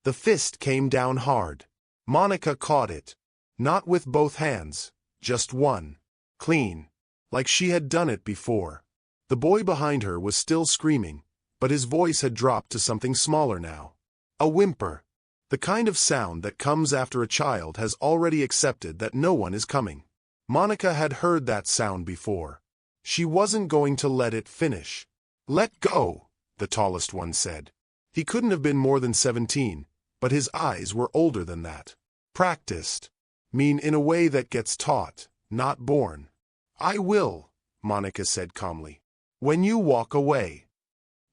The fist came down hard. Monica caught it. Not with both hands, just one. Clean. Like she had done it before. The boy behind her was still screaming, but his voice had dropped to something smaller now. A whimper. The kind of sound that comes after a child has already accepted that no one is coming. Monica had heard that sound before. She wasn't going to let it finish. "Let go," the tallest one said. He couldn't have been more than 17, but his eyes were older than that. Practiced. Mean in a way that gets taught, not born. "I will," Monica said calmly. "When you walk away."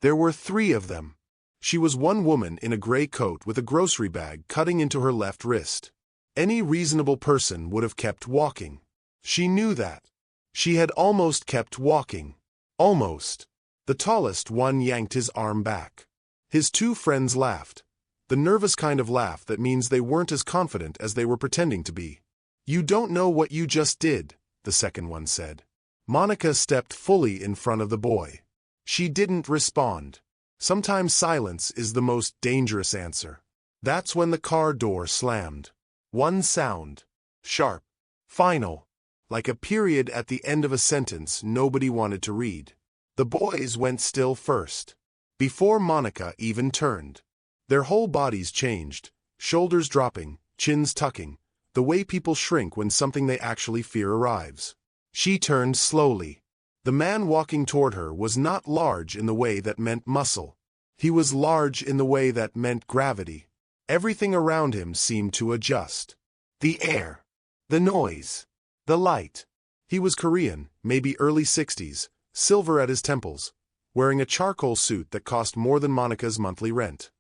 There were 3 of them. She was one woman in a gray coat with a grocery bag cutting into her left wrist. Any reasonable person would have kept walking. She knew that. She had almost kept walking. Almost. The tallest one yanked his arm back. His 2 friends laughed. The nervous kind of laugh that means they weren't as confident as they were pretending to be. "You don't know what you just did," the second one said. Monica stepped fully in front of the boy. She didn't respond. Sometimes silence is the most dangerous answer. That's when the car door slammed. One sound. Sharp. Final. Like a period at the end of a sentence nobody wanted to read. The boys went still first. Before Monica even turned. Their whole bodies changed. Shoulders dropping, chins tucking. The way people shrink when something they actually fear arrives. She turned slowly. The man walking toward her was not large in the way that meant muscle. He was large in the way that meant gravity. Everything around him seemed to adjust. The air. The noise. The light. He was Korean, maybe early 60s, silver at his temples, wearing a charcoal suit that cost more than Monica's monthly rent.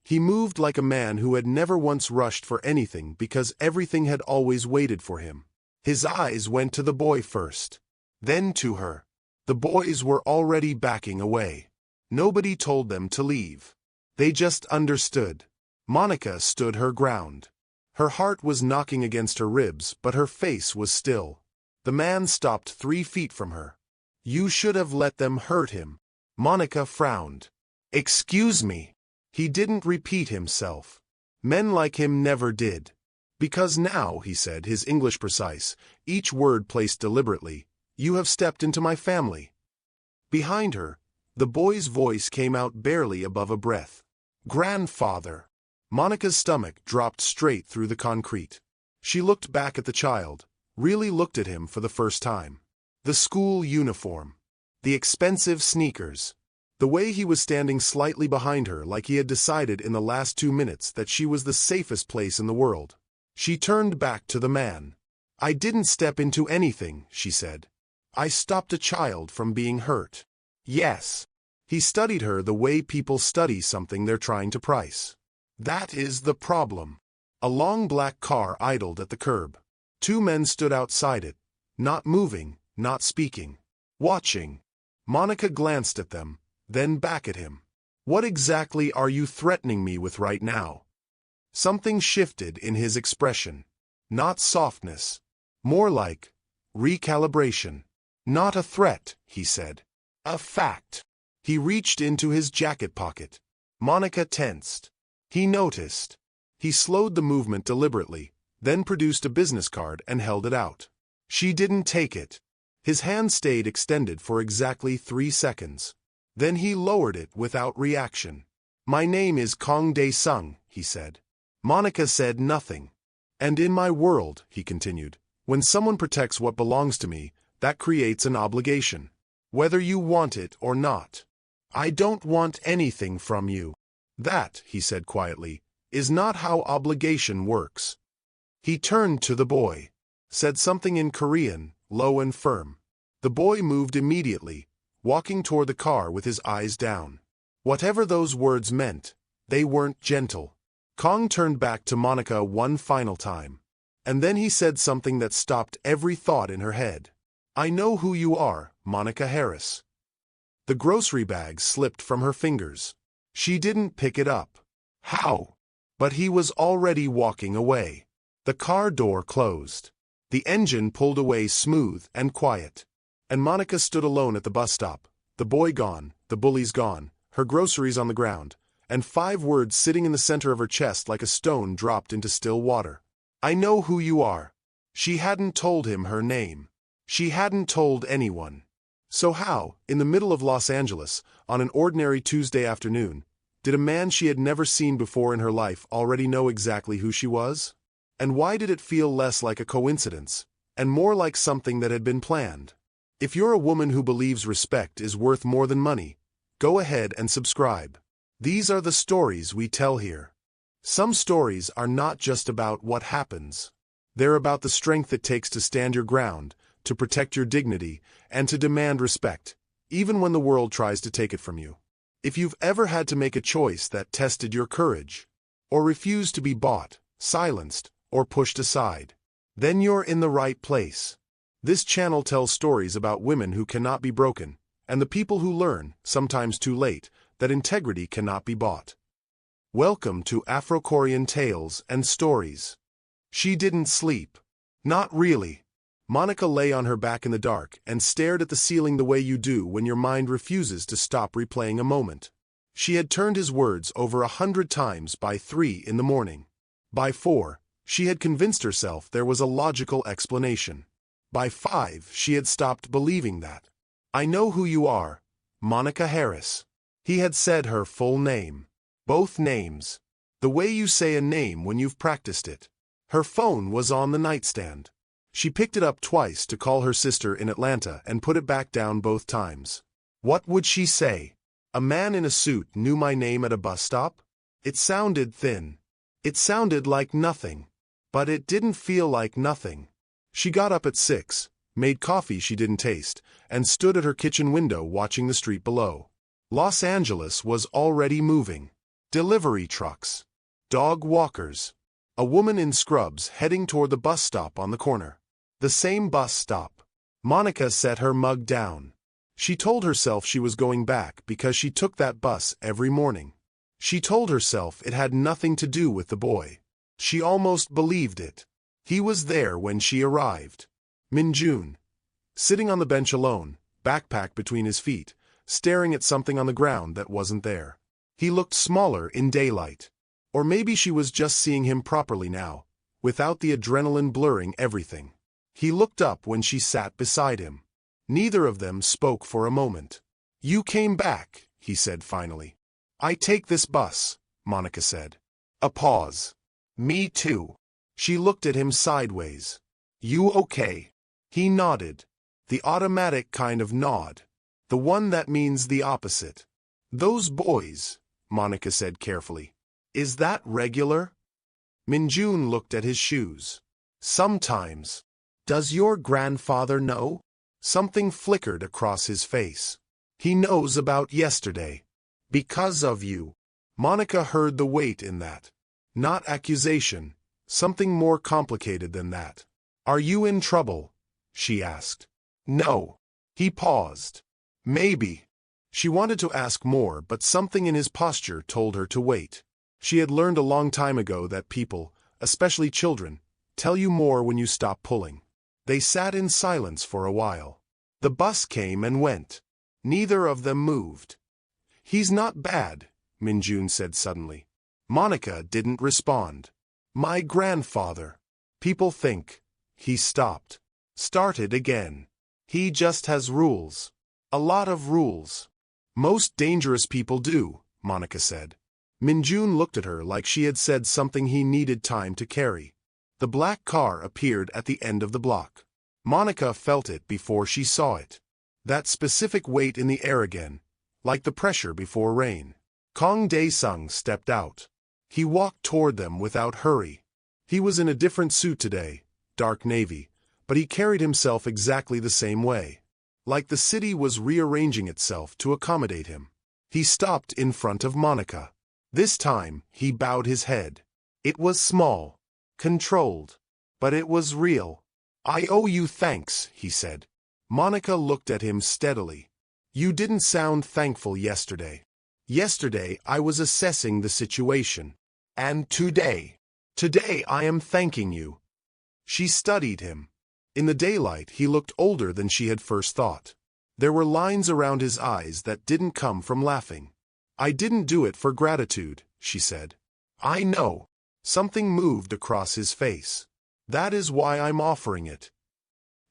He moved like a man who had never once rushed for anything because everything had always waited for him. His eyes went to the boy first. Then to her. The boys were already backing away. Nobody told them to leave. They just understood. Monica stood her ground. Her heart was knocking against her ribs, but her face was still. The man stopped 3 feet from her. "You should have let them hurt him." Monica frowned. "Excuse me." He didn't repeat himself. Men like him never did. "Because now," he said, his English precise, each word placed deliberately, "you have stepped into my family." Behind her, the boy's voice came out barely above a breath. "Grandfather." Monica's stomach dropped straight through the concrete. She looked back at the child, really looked at him for the first time. The school uniform. The expensive sneakers. The way he was standing slightly behind her like he had decided in the last 2 minutes that she was the safest place in the world. She turned back to the man. "I didn't step into anything," she said. "I stopped a child from being hurt." "Yes." He studied her the way people study something they're trying to price. "That is the problem." A long black car idled at the curb. 2 men stood outside it, not moving, not speaking. Watching. Monica glanced at them, then back at him. "What exactly are you threatening me with right now?" Something shifted in his expression. Not softness. More like recalibration. "Not a threat," he said. "A fact." He reached into his jacket pocket. Monica tensed. He noticed. He slowed the movement deliberately, then produced a business card and held it out. She didn't take it. His hand stayed extended for exactly 3 seconds. Then he lowered it without reaction. "My name is Kong Dae-sung," he said. Monica said nothing. "And in my world," he continued, "when someone protects what belongs to me, that creates an obligation. Whether you want it or not. I don't want anything from you." "That," he said quietly, "is not how obligation works." He turned to the boy. Said something in Korean, low and firm. The boy moved immediately, walking toward the car with his eyes down. Whatever those words meant, they weren't gentle. Kong turned back to Monica one final time. And then he said something that stopped every thought in her head. "I know who you are, Monica Harris." The grocery bag slipped from her fingers. She didn't pick it up. How? But he was already walking away. The car door closed. The engine pulled away smooth and quiet. And Monica stood alone at the bus stop. The boy gone, the bullies gone, her groceries on the ground, and 5 words sitting in the center of her chest like a stone dropped into still water. I know who you are. She hadn't told him her name. She hadn't told anyone. So how, in the middle of Los Angeles, on an ordinary Tuesday afternoon, did a man she had never seen before in her life already know exactly who she was? And why did it feel less like a coincidence, and more like something that had been planned? If you're a woman who believes respect is worth more than money, go ahead and subscribe. These are the stories we tell here. Some stories are not just about what happens. They're about the strength it takes to stand your ground, to protect your dignity, and to demand respect, even when the world tries to take it from you. If you've ever had to make a choice that tested your courage, or refused to be bought, silenced, or pushed aside, then you're in the right place. This channel tells stories about women who cannot be broken, and the people who learn, sometimes too late, that integrity cannot be bought. Welcome to Afro Korean Tales and Stories. She didn't sleep. Not really. Monica lay on her back in the dark and stared at the ceiling the way you do when your mind refuses to stop replaying a moment. She had turned his words over 100 times by 3 in the morning. By 4, she had convinced herself there was a logical explanation. By 5, she had stopped believing that. I know who you are, Monica Harris. He had said her full name. Both names. The way you say a name when you've practiced it. Her phone was on the nightstand. She picked it up twice to call her sister in Atlanta and put it back down both times. What would she say? A man in a suit knew my name at a bus stop? It sounded thin. It sounded like nothing. But it didn't feel like nothing. She got up at 6, made coffee she didn't taste, and stood at her kitchen window watching the street below. Los Angeles was already moving. Delivery trucks. Dog walkers. A woman in scrubs heading toward the bus stop on the corner. The same bus stop. Monica set her mug down. She told herself she was going back because she took that bus every morning. She told herself it had nothing to do with the boy. She almost believed it. He was there when she arrived. Min-jun. Sitting on the bench alone, backpack between his feet, staring at something on the ground that wasn't there. He looked smaller in daylight. Or maybe she was just seeing him properly now, without the adrenaline blurring everything. He looked up when she sat beside him. Neither of them spoke for a moment. You came back, he said finally. I take this bus, Monica said. A pause. Me too. She looked at him sideways. You okay? He nodded. The automatic kind of nod. The one that means the opposite. Those boys, Monica said carefully. Is that regular? Min-jun looked at his shoes. Sometimes. Does your grandfather know? Something flickered across his face. He knows about yesterday. Because of you. Monica heard the weight in that. Not accusation. Something more complicated than that. Are you in trouble? She asked. No. He paused. Maybe. She wanted to ask more, but something in his posture told her to wait. She had learned a long time ago that people, especially children, tell you more when you stop pulling. They sat in silence for a while. The bus came and went. Neither of them moved. He's not bad, Min-jun said suddenly. Monica didn't respond. My grandfather. People think. He stopped. Started again. He just has rules. A lot of rules. Most dangerous people do, Monica said. Min-jun looked at her like she had said something he needed time to carry. The black car appeared at the end of the block. Monica felt it before she saw it. That specific weight in the air again, like the pressure before rain. Kong Dae-sung stepped out. He walked toward them without hurry. He was in a different suit today, dark navy, but he carried himself exactly the same way. Like the city was rearranging itself to accommodate him. He stopped in front of Monica. This time, he bowed his head. It was small, controlled, but it was real. I owe you thanks, he said. Monica looked at him steadily. You didn't sound thankful yesterday. Yesterday I was assessing the situation. And today I am thanking you. She studied him. In the daylight he looked older than she had first thought. There were lines around his eyes that didn't come from laughing. I didn't do it for gratitude, she said. I know. Something moved across his face. That is why I'm offering it.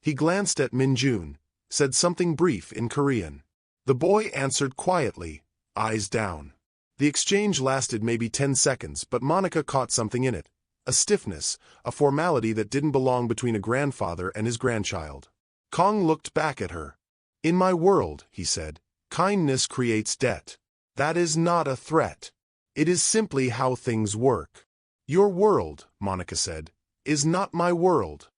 He glanced at Minjun, said something brief in Korean. The boy answered quietly, eyes down. The exchange lasted maybe 10 seconds, but Monica caught something in it. A stiffness, a formality that didn't belong between a grandfather and his grandchild. Kong looked back at her. In my world, he said, kindness creates debt. That is not a threat. It is simply how things work. Your world, Monica said, is not my world.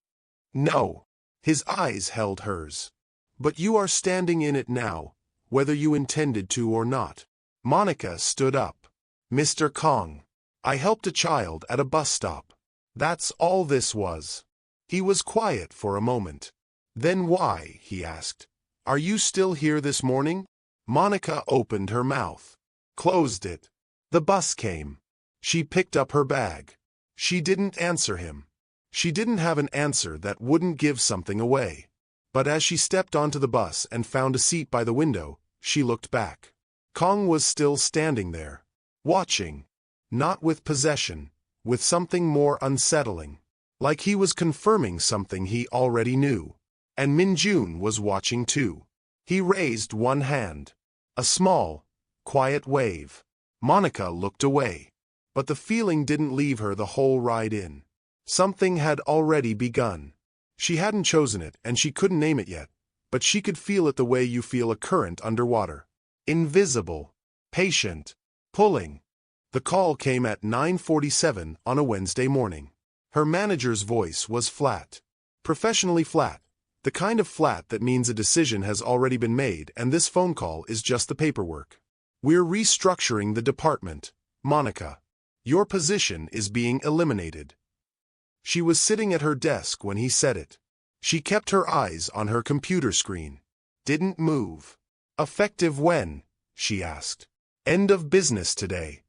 No. His eyes held hers. But you are standing in it now, whether you intended to or not. Monica stood up. Mr. Kong. I helped a child at a bus stop. That's all this was. He was quiet for a moment. Then why, he asked. Are you still here this morning? Monica opened her mouth. Closed it. The bus came. She picked up her bag. She didn't answer him. She didn't have an answer that wouldn't give something away. But as she stepped onto the bus and found a seat by the window, she looked back. Kong was still standing there, watching. Not with possession, with something more unsettling. Like he was confirming something he already knew. And Minjun was watching too. He raised one hand. A small, quiet wave. Monica looked away. But the feeling didn't leave her the whole ride in. Something had already begun. She hadn't chosen it and she couldn't name it yet, but she could feel it the way you feel a current underwater. Invisible. Patient. Pulling. The call came at 9:47 on a Wednesday morning. Her manager's voice was flat. Professionally flat. The kind of flat that means a decision has already been made and this phone call is just the paperwork. We're restructuring the department, Monica. Your position is being eliminated. She was sitting at her desk when he said it. She kept her eyes on her computer screen. Didn't move. Effective when? She asked. End of business today.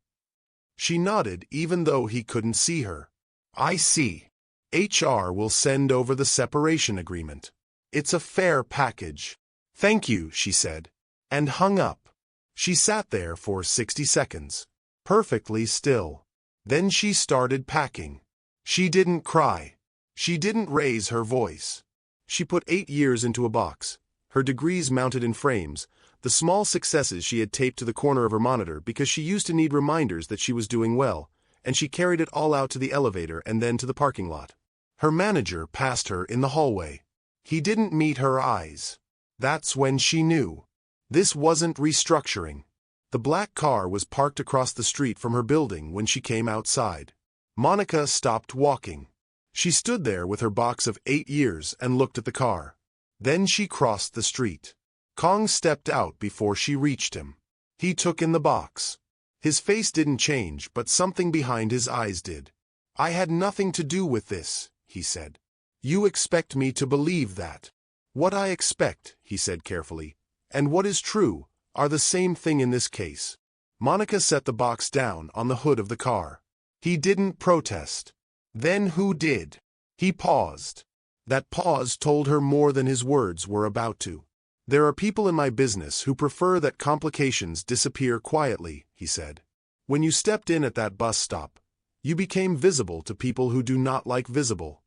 She nodded even though he couldn't see her. I see. HR will send over the separation agreement. It's a fair package. Thank you, she said. And hung up. She sat there for 60 seconds. Perfectly still. Then she started packing. She didn't cry. She didn't raise her voice. She put 8 years into a box, her degrees mounted in frames, the small successes she had taped to the corner of her monitor because she used to need reminders that she was doing well, and she carried it all out to the elevator and then to the parking lot. Her manager passed her in the hallway. He didn't meet her eyes. That's when she knew. This wasn't restructuring. The black car was parked across the street from her building when she came outside. Monica stopped walking. She stood there with her box of 8 years and looked at the car. Then she crossed the street. Kong stepped out before she reached him. He took in the box. His face didn't change, but something behind his eyes did. I had nothing to do with this, he said. You expect me to believe that. What I expect, he said carefully, and what is true, are the same thing in this case. Monica set the box down on the hood of the car. He didn't protest. Then who did? He paused. That pause told her more than his words were about to. There are people in my business who prefer that complications disappear quietly, he said. When you stepped in at that bus stop, you became visible to people who do not like visible.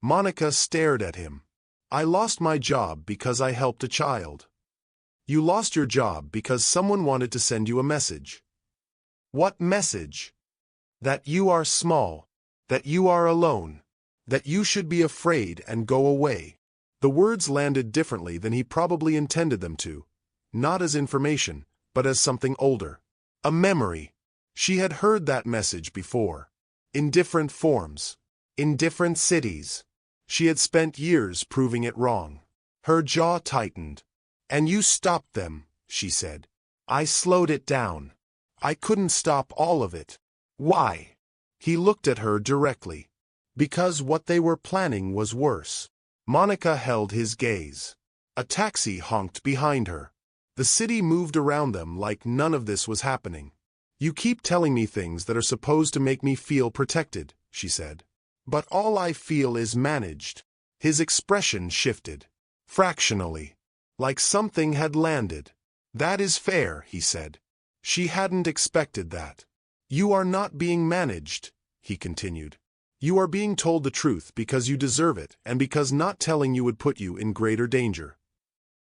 Monica stared at him. I lost my job because I helped a child. You lost your job because someone wanted to send you a message. What message? That you are small, that you are alone, that you should be afraid and go away. The words landed differently than he probably intended them to, not as information, but as something older. A memory. She had heard that message before. In different forms. In different cities. She had spent years proving it wrong. Her jaw tightened. And you stopped them, she said. I slowed it down. I couldn't stop all of it. Why? He looked at her directly. Because what they were planning was worse. Monica held his gaze. A taxi honked behind her. The city moved around them like none of this was happening. You keep telling me things that are supposed to make me feel protected, she said. But all I feel is managed. His expression shifted. Fractionally. Like something had landed. That is fair, he said. She hadn't expected that. You are not being managed, he continued. You are being told the truth because you deserve it and because not telling you would put you in greater danger.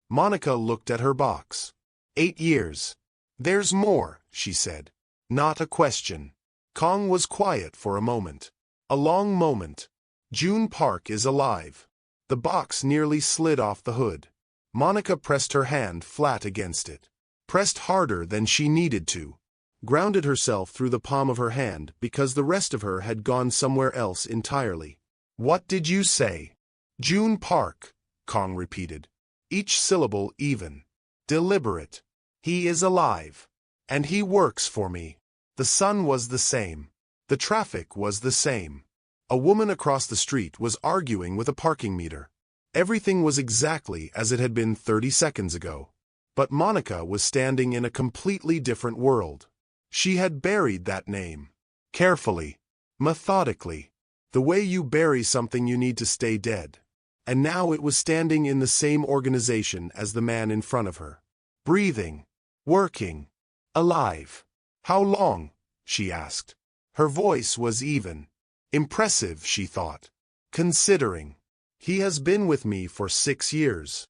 Monica looked at her box. 8 years. There's more, she said. Not a question. Kong was quiet for a moment. A long moment. June Park is alive. The box nearly slid off the hood. Monica pressed her hand flat against it. Pressed harder than she needed to. Grounded herself through the palm of her hand because the rest of her had gone somewhere else entirely. What did you say? June Park, Kong repeated. Each syllable even. Deliberate. He is alive. And he works for me. The sun was the same. The traffic was the same. A woman across the street was arguing with a parking meter. Everything was exactly as it had been 30 seconds ago. But Monica was standing in a completely different world. She had buried that name. Carefully. Methodically. The way you bury something you need to stay dead. And now it was standing in the same organization as the man in front of her. Breathing. Working. Alive. How long? She asked. Her voice was even. Impressive, she thought. Considering. He has been with me for 6 years.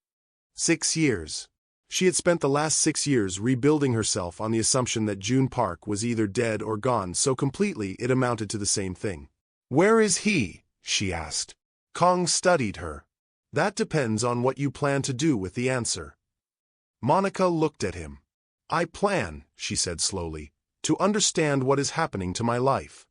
6 years. She had spent the last 6 years rebuilding herself on the assumption that June Park was either dead or gone so completely it amounted to the same thing. Where is he? She asked. Kong studied her. That depends on what you plan to do with the answer. Monica looked at him. I plan, she said slowly, to understand what is happening to my life.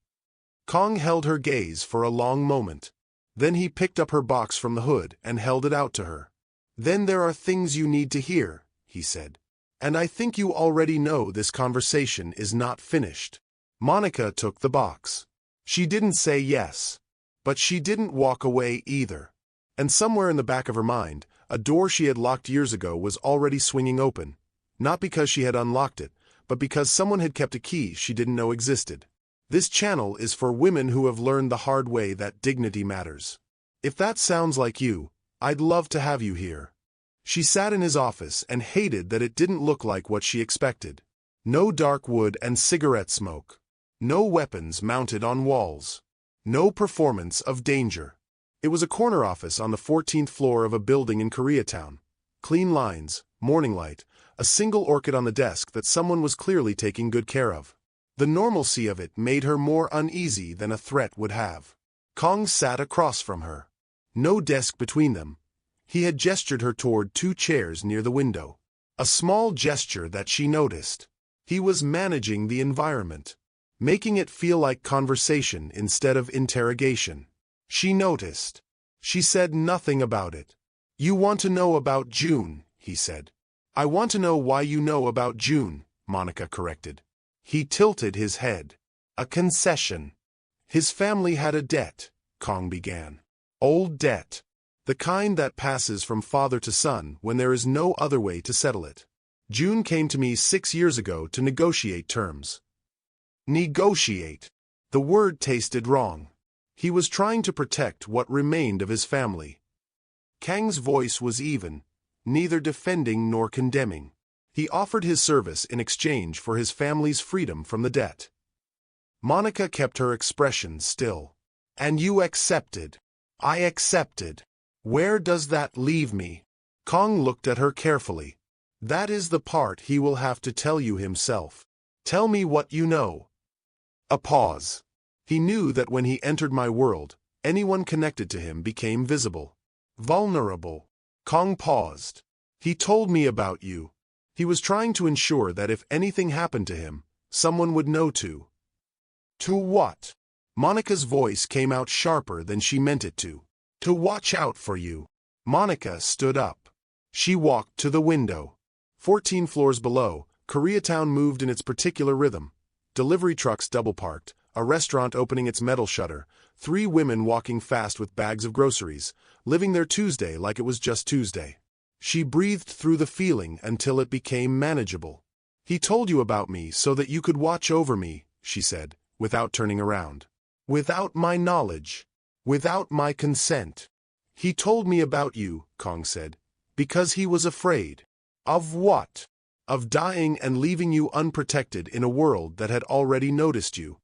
Kong held her gaze for a long moment. Then he picked up her box from the hood and held it out to her. Then there are things you need to hear, he said. And I think you already know this conversation is not finished. Monica took the box. She didn't say yes. But she didn't walk away either. And somewhere in the back of her mind, a door she had locked years ago was already swinging open. Not because she had unlocked it, but because someone had kept a key she didn't know existed. This channel is for women who have learned the hard way that dignity matters. If that sounds like you, I'd love to have you here. She sat in his office and hated that it didn't look like what she expected. No dark wood and cigarette smoke. No weapons mounted on walls. No performance of danger. It was a corner office on the 14th floor of a building in Koreatown. Clean lines, morning light, a single orchid on the desk that someone was clearly taking good care of. The normalcy of it made her more uneasy than a threat would have. Kong sat across from her. No desk between them. He had gestured her toward 2 chairs near the window. A small gesture that she noticed. He was managing the environment. Making it feel like conversation instead of interrogation. She noticed. She said nothing about it. You want to know about June, he said. I want to know why you know about June, Monica corrected. He tilted his head. A concession. His family had a debt, Kong began. Old debt. The kind that passes from father to son when there is no other way to settle it. June came to me 6 years ago to negotiate terms. Negotiate. The word tasted wrong. He was trying to protect what remained of his family. Kang's voice was even, neither defending nor condemning. He offered his service in exchange for his family's freedom from the debt. Monica kept her expression still. And you accepted. I accepted. Where does that leave me? Kong looked at her carefully. That is the part he will have to tell you himself. Tell me what you know. A pause. He knew that when he entered my world, anyone connected to him became visible. Vulnerable. Kong paused. He told me about you. He was trying to ensure that if anything happened to him, someone would know to. To what? Monica's voice came out sharper than she meant it to. To watch out for you. Monica stood up. She walked to the window. 14 floors below, Koreatown moved in its particular rhythm. Delivery trucks double-parked, a restaurant opening its metal shutter, 3 women walking fast with bags of groceries, living their Tuesday like it was just Tuesday. She breathed through the feeling until it became manageable. He told you about me so that you could watch over me, she said, without turning around. Without my knowledge. Without my consent. He told me about you, Kong said, because he was afraid. Of what? Of dying and leaving you unprotected in a world that had already noticed you.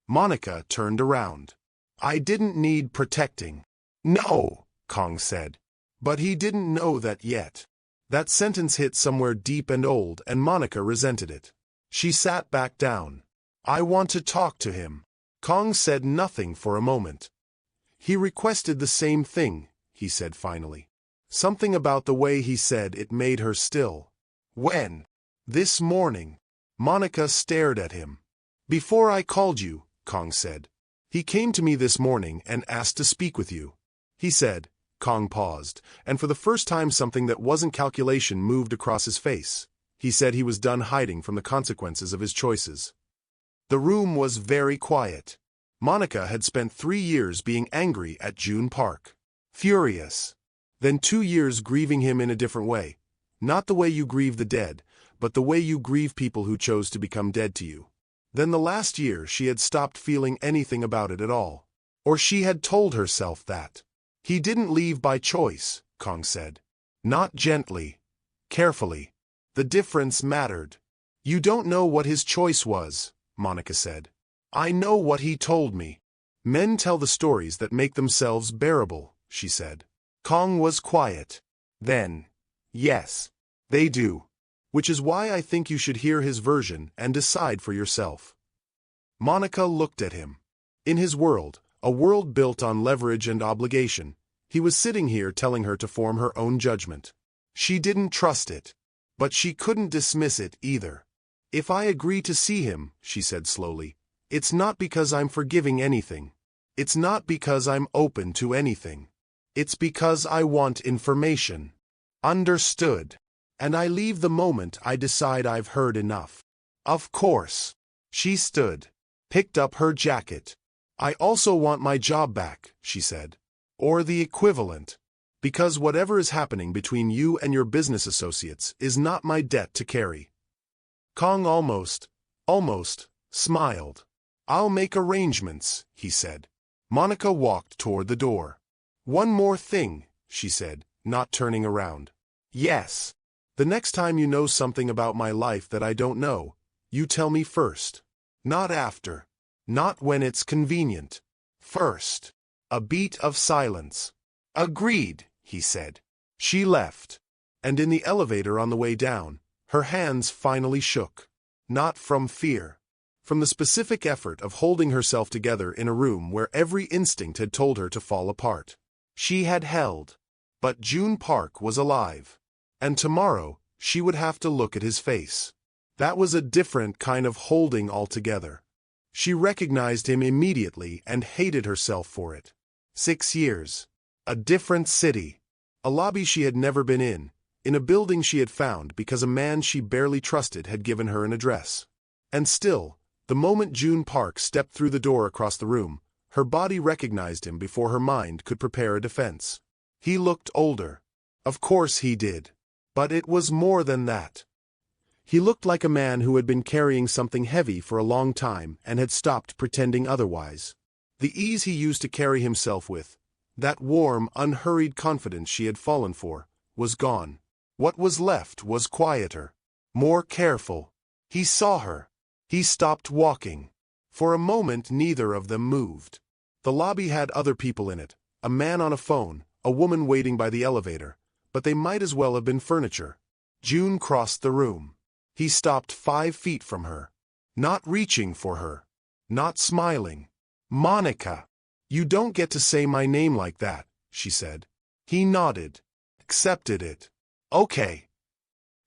Monica turned around. I didn't need protecting. No, Kong said. But he didn't know that yet. That sentence hit somewhere deep and old, and Monica resented it. She sat back down. I want to talk to him. Kong said nothing for a moment. He requested the same thing, he said finally. Something about the way he said it made her still. When? This morning. Monica stared at him. Before I called you, Kong said. He came to me this morning and asked to speak with you. He said. Kong paused, and for the first time something that wasn't calculation moved across his face. He said he was done hiding from the consequences of his choices. The room was very quiet. Monica had spent 3 years being angry at June Park. Furious. Then 2 years grieving him in a different way. Not the way you grieve the dead, but the way you grieve people who chose to become dead to you. Then the last year she had stopped feeling anything about it at all. Or she had told herself that. He didn't leave by choice, Kong said. Not gently. Carefully. The difference mattered. You don't know what his choice was, Monica said. I know what he told me. Men tell the stories that make themselves bearable, she said. Kong was quiet. Then. Yes. They do. Which is why I think you should hear his version and decide for yourself. Monica looked at him. In his world, a world built on leverage and obligation, he was sitting here telling her to form her own judgment. She didn't trust it. But she couldn't dismiss it either. If I agree to see him, she said slowly, it's not because I'm forgiving anything. It's not because I'm open to anything. It's because I want information. Understood. And I leave the moment I decide I've heard enough. Of course. She stood. Picked up her jacket. I also want my job back, she said. Or the equivalent. Because whatever is happening between you and your business associates is not my debt to carry. Kong almost smiled. I'll make arrangements, he said. Monica walked toward the door. One more thing, she said, not turning around. Yes. The next time you know something about my life that I don't know, you tell me first. Not after. Not when it's convenient. First. A beat of silence. Agreed, he said. She left. And in the elevator on the way down, her hands finally shook. Not from fear. From the specific effort of holding herself together in a room where every instinct had told her to fall apart. She had held. But June Park was alive. And tomorrow, she would have to look at his face. That was a different kind of holding altogether. She recognized him immediately and hated herself for it. 6 years. A different city. A lobby she had never been in a building she had found because a man she barely trusted had given her an address. And still, the moment June Park stepped through the door across the room, her body recognized him before her mind could prepare a defense. He looked older. Of course he did. But it was more than that. He looked like a man who had been carrying something heavy for a long time and had stopped pretending otherwise. The ease he used to carry himself with, that warm, unhurried confidence she had fallen for, was gone. What was left was quieter, more careful. He saw her. He stopped walking. For a moment neither of them moved. The lobby had other people in it, a man on a phone, a woman waiting by the elevator, but they might as well have been furniture. June crossed the room. He stopped 5 feet from her. Not reaching for her. Not smiling. Monica. You don't get to say my name like that, she said. He nodded. Accepted it. Okay.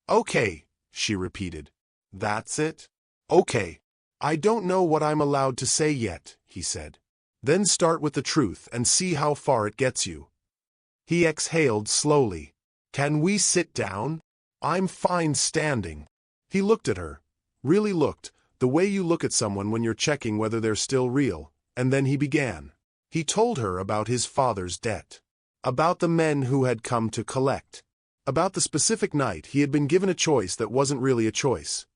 Okay, she repeated. That's it? Okay. I don't know what I'm allowed to say yet, he said. Then start with the truth and see how far it gets you. He exhaled slowly. Can we sit down? I'm fine standing. He looked at her. Really looked, the way you look at someone when you're checking whether they're still real, and then he began. He told her about his father's debt. About the men who had come to collect. About the specific night he had been given a choice that wasn't really a choice.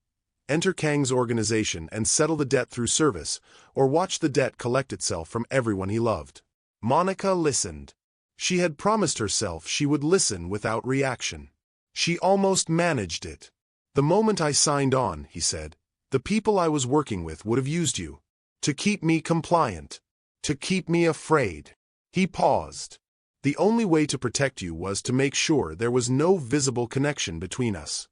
Enter Kang's organization and settle the debt through service, or watch the debt collect itself from everyone he loved. Monica listened. She had promised herself she would listen without reaction. She almost managed it. The moment I signed on, he said, the people I was working with would have used you. To keep me compliant. To keep me afraid. He paused. The only way to protect you was to make sure there was no visible connection between us.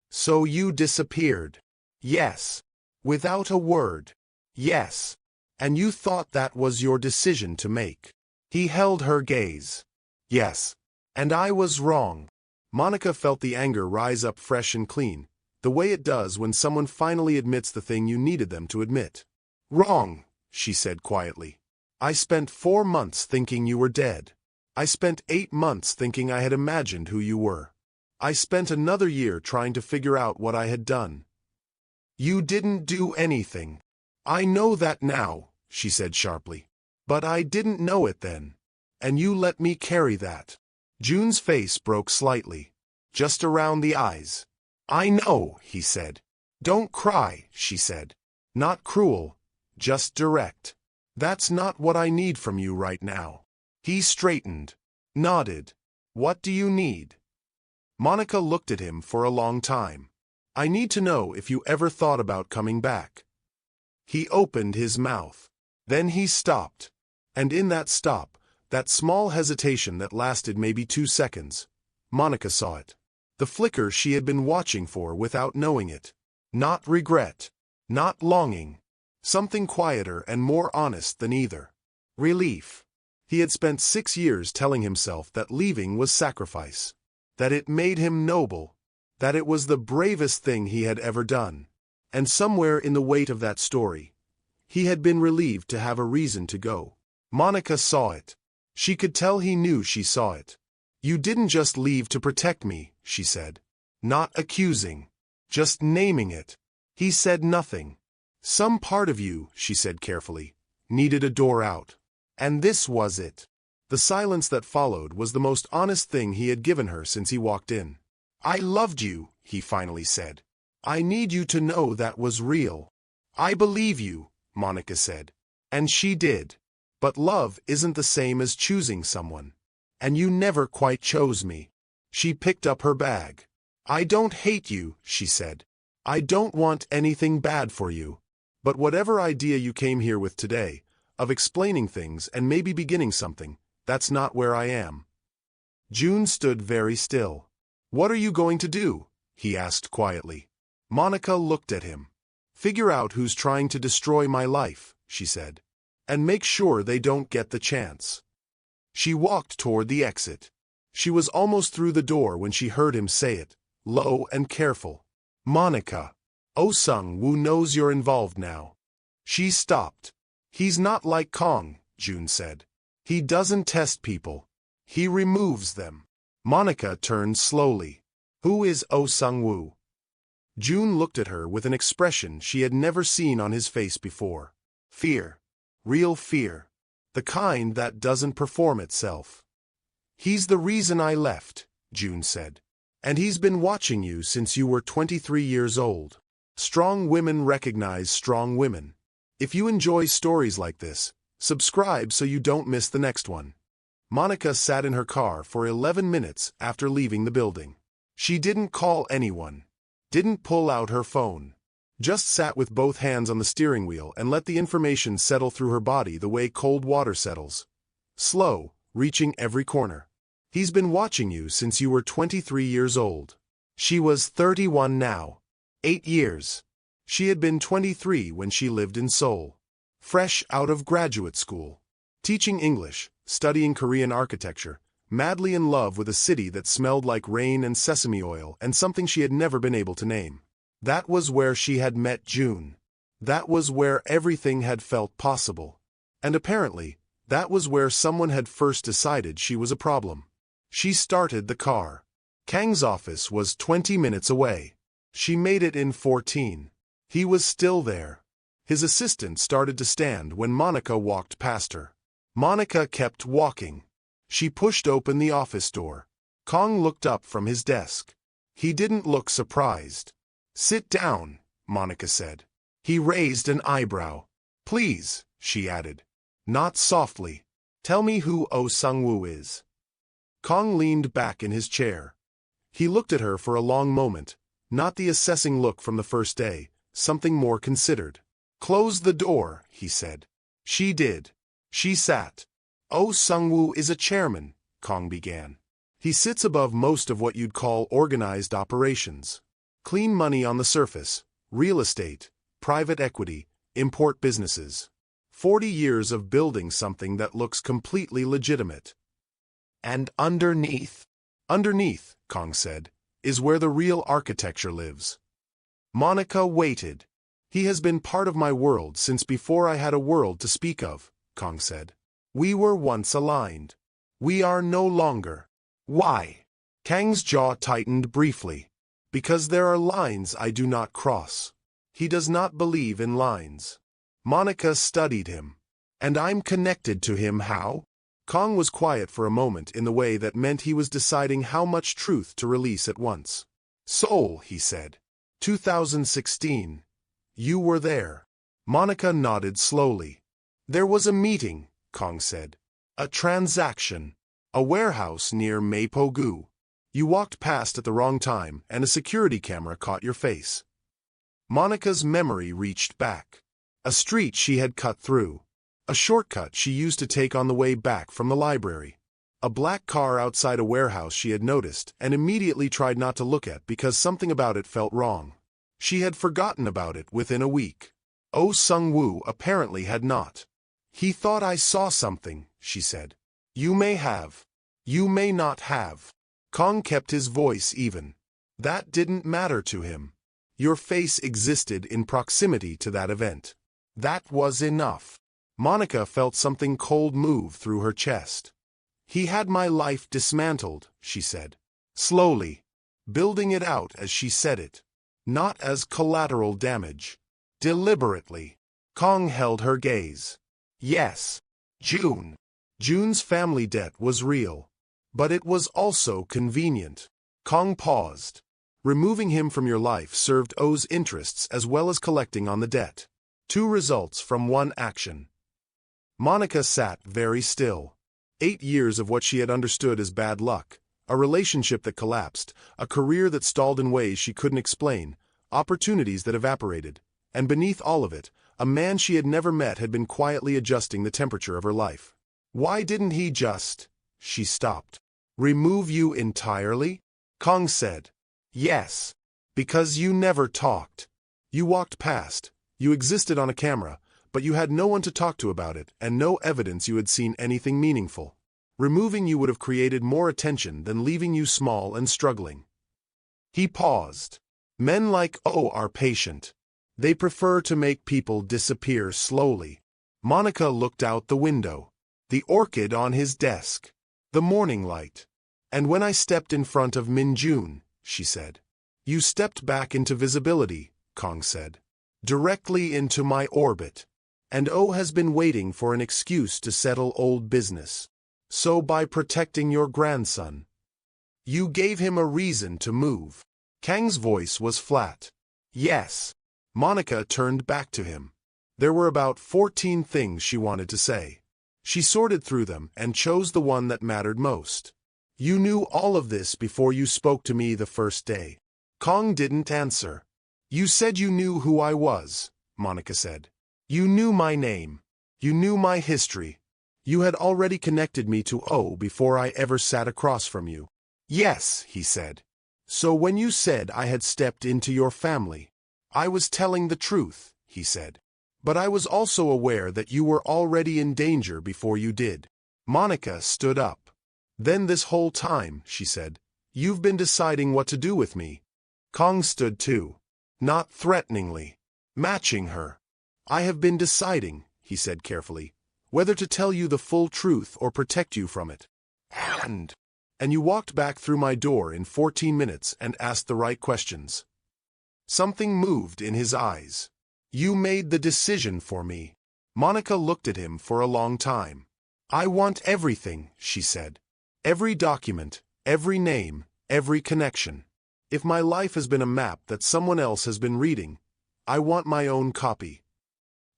So you disappeared. Yes. Without a word. Yes. And you thought that was your decision to make. He held her gaze. Yes. And I was wrong. Monica felt the anger rise up fresh and clean, the way it does when someone finally admits the thing you needed them to admit. Wrong, she said quietly. I spent 4 months thinking you were dead. I spent 8 months thinking I had imagined who you were. I spent another year trying to figure out what I had done. You didn't do anything. I know that now, she said sharply. But I didn't know it then. And you let me carry that. June's face broke slightly, just around the eyes. I know, he said. Don't cry, she said. Not cruel, just direct. That's not what I need from you right now. He straightened, nodded. What do you need? Monica looked at him for a long time. I need to know if you ever thought about coming back. He opened his mouth. Then he stopped. And in that stop, that small hesitation that lasted maybe 2 seconds, Monica saw it. The flicker she had been watching for without knowing it. Not regret. Not longing. Something quieter and more honest than either. Relief. He had spent 6 years telling himself that leaving was sacrifice. That it made him noble. That it was the bravest thing he had ever done. And somewhere in the weight of that story, he had been relieved to have a reason to go. Monica saw it. She could tell he knew she saw it. You didn't just leave to protect me, she said. Not accusing. Just naming it. He said nothing. Some part of you, she said carefully, needed a door out. And this was it. The silence that followed was the most honest thing he had given her since he walked in. I loved you, he finally said. I need you to know that was real. I believe you, Monica said. And she did. But love isn't the same as choosing someone. And you never quite chose me. She picked up her bag. I don't hate you, she said. I don't want anything bad for you. But whatever idea you came here with today, of explaining things and maybe beginning something, that's not where I am. June stood very still. What are you going to do? He asked quietly. Monica looked at him. Figure out who's trying to destroy my life, she said. And make sure they don't get the chance. She walked toward the exit. She was almost through the door when she heard him say it, low and careful. Monica. Oh Sung-woo knows you're involved now. She stopped. He's not like Kong, June said. He doesn't test people. He removes them. Monica turned slowly. Who is Oh Sung-woo? June looked at her with an expression she had never seen on his face before. Fear. Real fear. The kind that doesn't perform itself. He's the reason I left, June said. And he's been watching you since you were 23 years old. Strong women recognize strong women. If you enjoy stories like this, subscribe so you don't miss the next one. Monica sat in her car for 11 minutes after leaving the building. She didn't call anyone. Didn't pull out her phone. Just sat with both hands on the steering wheel and let the information settle through her body the way cold water settles. Slow, reaching every corner. He's been watching you since you were 23 years old. She was 31 now. 8 years. She had been 23 when she lived in Seoul. Fresh out of graduate school. Teaching English, studying Korean architecture, madly in love with a city that smelled like rain and sesame oil and something she had never been able to name. That was where she had met June. That was where everything had felt possible. And apparently, that was where someone had first decided she was a problem. She started the car. Kang's office was 20 minutes away. She made it in 14. He was still there. His assistant started to stand when Monica walked past her. Monica kept walking. She pushed open the office door. Kang looked up from his desk. He didn't look surprised. Sit down, Monica said. He raised an eyebrow. Please, she added. Not softly. Tell me who Oh Sung-woo is. Kang leaned back in his chair. He looked at her for a long moment, Not the assessing look from the first day, something more considered. Close the door, he said. She did. She sat. Oh Sung-woo is a chairman, Kong began. He sits above most of what you'd call organized operations. Clean money on the surface, real estate, private equity, import businesses. 40 years of building something that looks completely legitimate. And underneath, Kong said, is where the real architecture lives. Monica waited. He has been part of my world since before I had a world to speak of, Kong said. We were once aligned. We are no longer. Why? Kang's jaw tightened briefly. Because there are lines I do not cross. He does not believe in lines. Monica studied him. And I'm connected to him how? Kong was quiet for a moment in the way that meant he was deciding how much truth to release at once. Seoul, he said. 2016. You were there. Monica nodded slowly. There was a meeting, Kong said. A transaction. A warehouse near Mapogu. You walked past at the wrong time and a security camera caught your face. Monica's memory reached back. A street she had cut through. A shortcut she used to take on the way back from the library. A black car outside a warehouse she had noticed and immediately tried not to look at because something about it felt wrong. She had forgotten about it within a week. Oh Sung-woo apparently had not. He thought I saw something, she said. You may have. You may not have. Kong kept his voice even. That didn't matter to him. Your face existed in proximity to that event. That was enough. Monica felt something cold move through her chest. He had my life dismantled, she said. Slowly. Building it out as she said it. Not as collateral damage. Deliberately. Kong held her gaze. Yes. June's family debt was real. But it was also convenient. Kong paused. Removing him from your life served O's interests as well as collecting on the debt. 2 results from 1 action. Monica sat very still. 8 years of what she had understood as bad luck, a relationship that collapsed, a career that stalled in ways she couldn't explain, opportunities that evaporated, and beneath all of it, a man she had never met had been quietly adjusting the temperature of her life. Why didn't he just... She stopped. Remove you entirely? Kong said. Yes. Because you never talked. You walked past. You existed on a camera, but you had no one to talk to about it and no evidence you had seen anything meaningful. Removing you would have created more attention than leaving you small and struggling. He paused. Men like O are patient. They prefer to make people disappear slowly. Monica looked out the window. The orchid on his desk. The morning light. And when I stepped in front of Min-jun, she said. You stepped back into visibility, Kong said. Directly into my orbit. And O has been waiting for an excuse to settle old business. So by protecting your grandson, you gave him a reason to move. Kang's voice was flat. Yes. Monica turned back to him. There were about 14 things she wanted to say. She sorted through them and chose the one that mattered most. You knew all of this before you spoke to me the first day. Kong didn't answer. You said you knew who I was, Monica said. You knew my name. You knew my history. You had already connected me to O before I ever sat across from you. Yes, he said. So when you said I had stepped into your family, I was telling the truth, he said. But I was also aware that you were already in danger before you did. Monica stood up. Then this whole time, she said, you've been deciding what to do with me. Kong stood too. Not threateningly. Matching her. I have been deciding, he said carefully, whether to tell you the full truth or protect you from it. And you walked back through my door in 14 minutes and asked the right questions. Something moved in his eyes. You made the decision for me. Monica looked at him for a long time. I want everything, she said. Every document, every name, every connection. If my life has been a map that someone else has been reading, I want my own copy.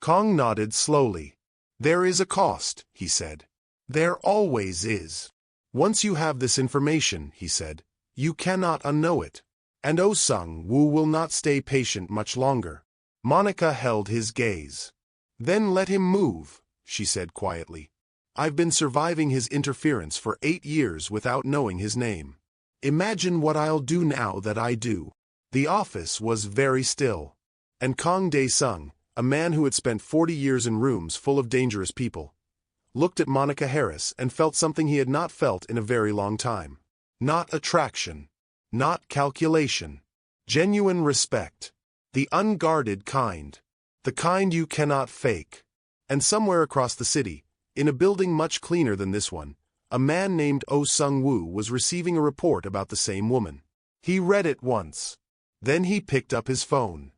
Kong nodded slowly. There is a cost, he said. There always is. Once you have this information, he said, you cannot unknow it. And Oh Sung-woo will not stay patient much longer. Monica held his gaze. Then let him move, she said quietly. I've been surviving his interference for 8 years without knowing his name. Imagine what I'll do now that I do. The office was very still. And Kang Dae-sung, a man who had spent 40 years in rooms full of dangerous people, looked at Monica Harris and felt something he had not felt in a very long time. Not attraction. Not calculation. Genuine respect. The unguarded kind. The kind you cannot fake. And somewhere across the city, in a building much cleaner than this one, a man named Oh Sung-woo was receiving a report about the same woman. He read it once. Then he picked up his phone.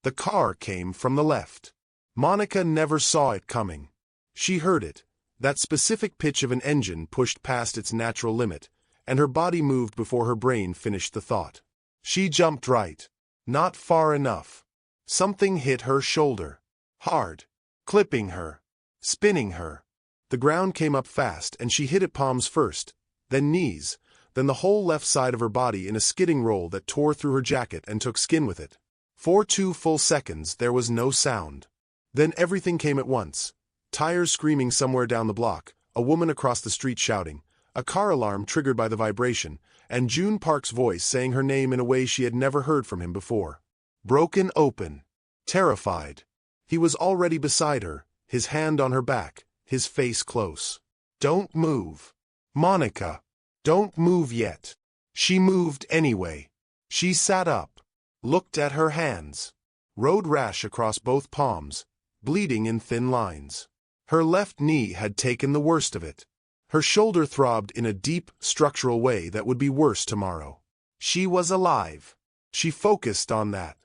The car came from the left. Monica never saw it coming. She heard it, that specific pitch of an engine pushed past its natural limit, and her body moved before her brain finished the thought. She jumped right. Not far enough. Something hit her shoulder. Hard. Clipping her. Spinning her. The ground came up fast and she hit it palms first, then knees, then the whole left side of her body in a skidding roll that tore through her jacket and took skin with it. For 2 full seconds there was no sound. Then everything came at once. Tires screaming somewhere down the block, a woman across the street shouting, a car alarm triggered by the vibration, and June Park's voice saying her name in a way she had never heard from him before. Broken open. Terrified. He was already beside her, his hand on her back, his face close. Don't move. Monica. Don't move yet. She moved anyway. She sat up. Looked at her hands. Road rash across both palms, bleeding in thin lines. Her left knee had taken the worst of it. Her shoulder throbbed in a deep, structural way that would be worse tomorrow. She was alive. She focused on that.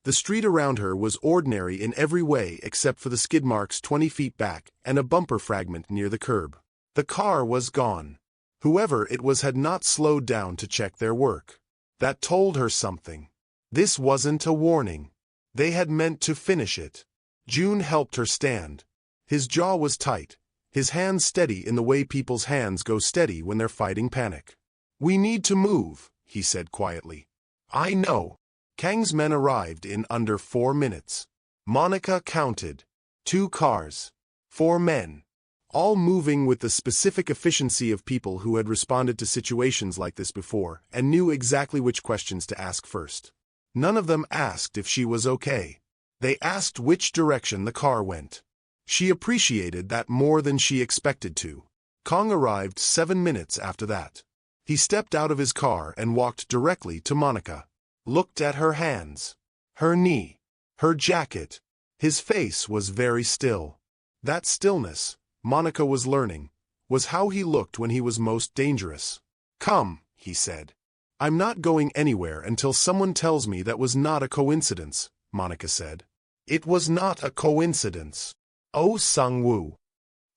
The street around her was ordinary in every way except for the skid marks 20 feet back and a bumper fragment near the curb. The car was gone. Whoever it was had not slowed down to check their work. That told her something. This wasn't a warning. They had meant to finish it. June helped her stand. His jaw was tight, his hands steady in the way people's hands go steady when they're fighting panic. We need to move, he said quietly. I know. Kang's men arrived in under 4 minutes. Monica counted. 2 cars. 4 men. All moving with the specific efficiency of people who had responded to situations like this before and knew exactly which questions to ask first. None of them asked if she was okay. They asked which direction the car went. She appreciated that more than she expected to. Kang arrived 7 minutes after that. He stepped out of his car and walked directly to Monica. Looked at her hands, her knee, her jacket. His face was very still. That stillness, Monica was learning, was how he looked when he was most dangerous. Come, he said. I'm not going anywhere until someone tells me that was not a coincidence, Monica said. It was not a coincidence. Oh Sung-woo.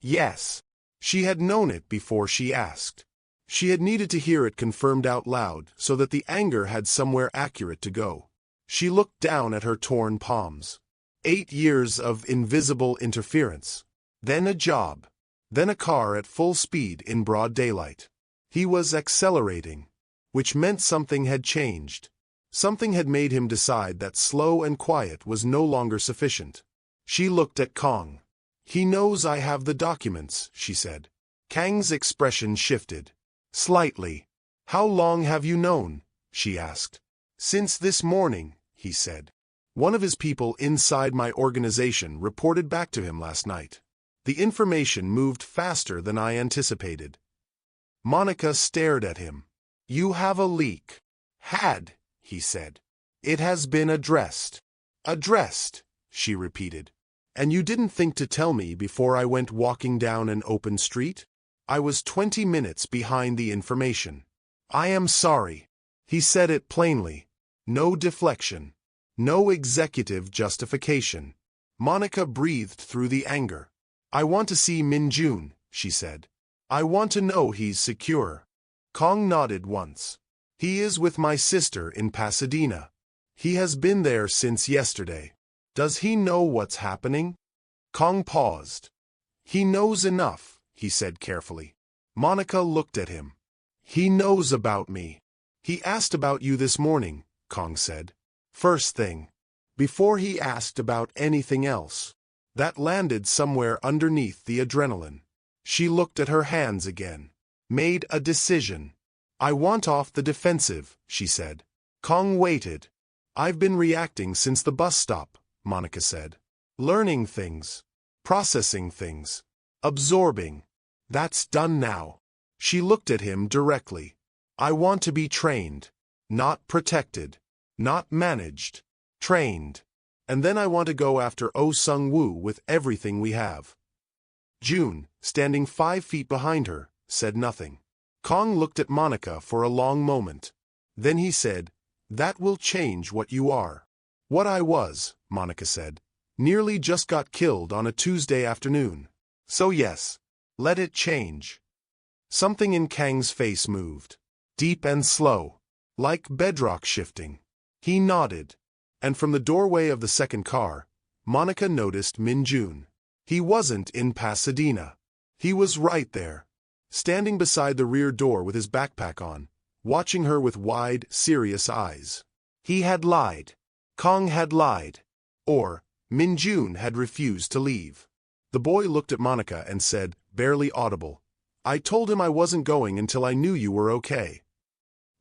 Yes. She had known it before she asked. She had needed to hear it confirmed out loud so that the anger had somewhere accurate to go. She looked down at her torn palms. 8 years of invisible interference. Then a job. Then a car at full speed in broad daylight. He was accelerating, which meant something had changed. Something had made him decide that slow and quiet was no longer sufficient. She looked at Kang. He knows I have the documents, she said. Kang's expression shifted. Slightly. How long have you known? She asked. Since this morning, he said. One of his people inside my organization reported back to him last night. The information moved faster than I anticipated. Monica stared at him. You have a leak. Had, he said. It has been addressed. Addressed, she repeated. And you didn't think to tell me before I went walking down an open street? I was 20 minutes behind the information. I am sorry. He said it plainly. No deflection. No executive justification. Monica breathed through the anger. I want to see Min Jun, she said. I want to know he's secure. Kang nodded once. He is with my sister in Pasadena. He has been there since yesterday. Does he know what's happening? Kang paused. He knows enough, he said carefully. Monica looked at him. He knows about me. He asked about you this morning, Kong said. First thing. Before he asked about anything else. That landed somewhere underneath the adrenaline. She looked at her hands again. Made a decision. I want off the defensive, she said. Kong waited. I've been reacting since the bus stop, Monica said. Learning things. Processing things. Absorbing. That's done now. She looked at him directly. I want to be trained. Not protected. Not managed. Trained. And then I want to go after Oh Sung-woo with everything we have. June, standing 5 feet behind her, said nothing. Kong looked at Monica for a long moment. Then he said, That will change what you are. What I was, Monica said. Nearly just got killed on a Tuesday afternoon. So yes, let it change. Something in Kang's face moved. Deep and slow. Like bedrock shifting. He nodded. And from the doorway of the second car, Monica noticed Min Jun. He wasn't in Pasadena. He was right there, standing beside the rear door with his backpack on, watching her with wide, serious eyes. He had lied. Kong had lied. Or, Min Jun had refused to leave. The boy looked at Monica and said, barely audible, I told him I wasn't going until I knew you were okay.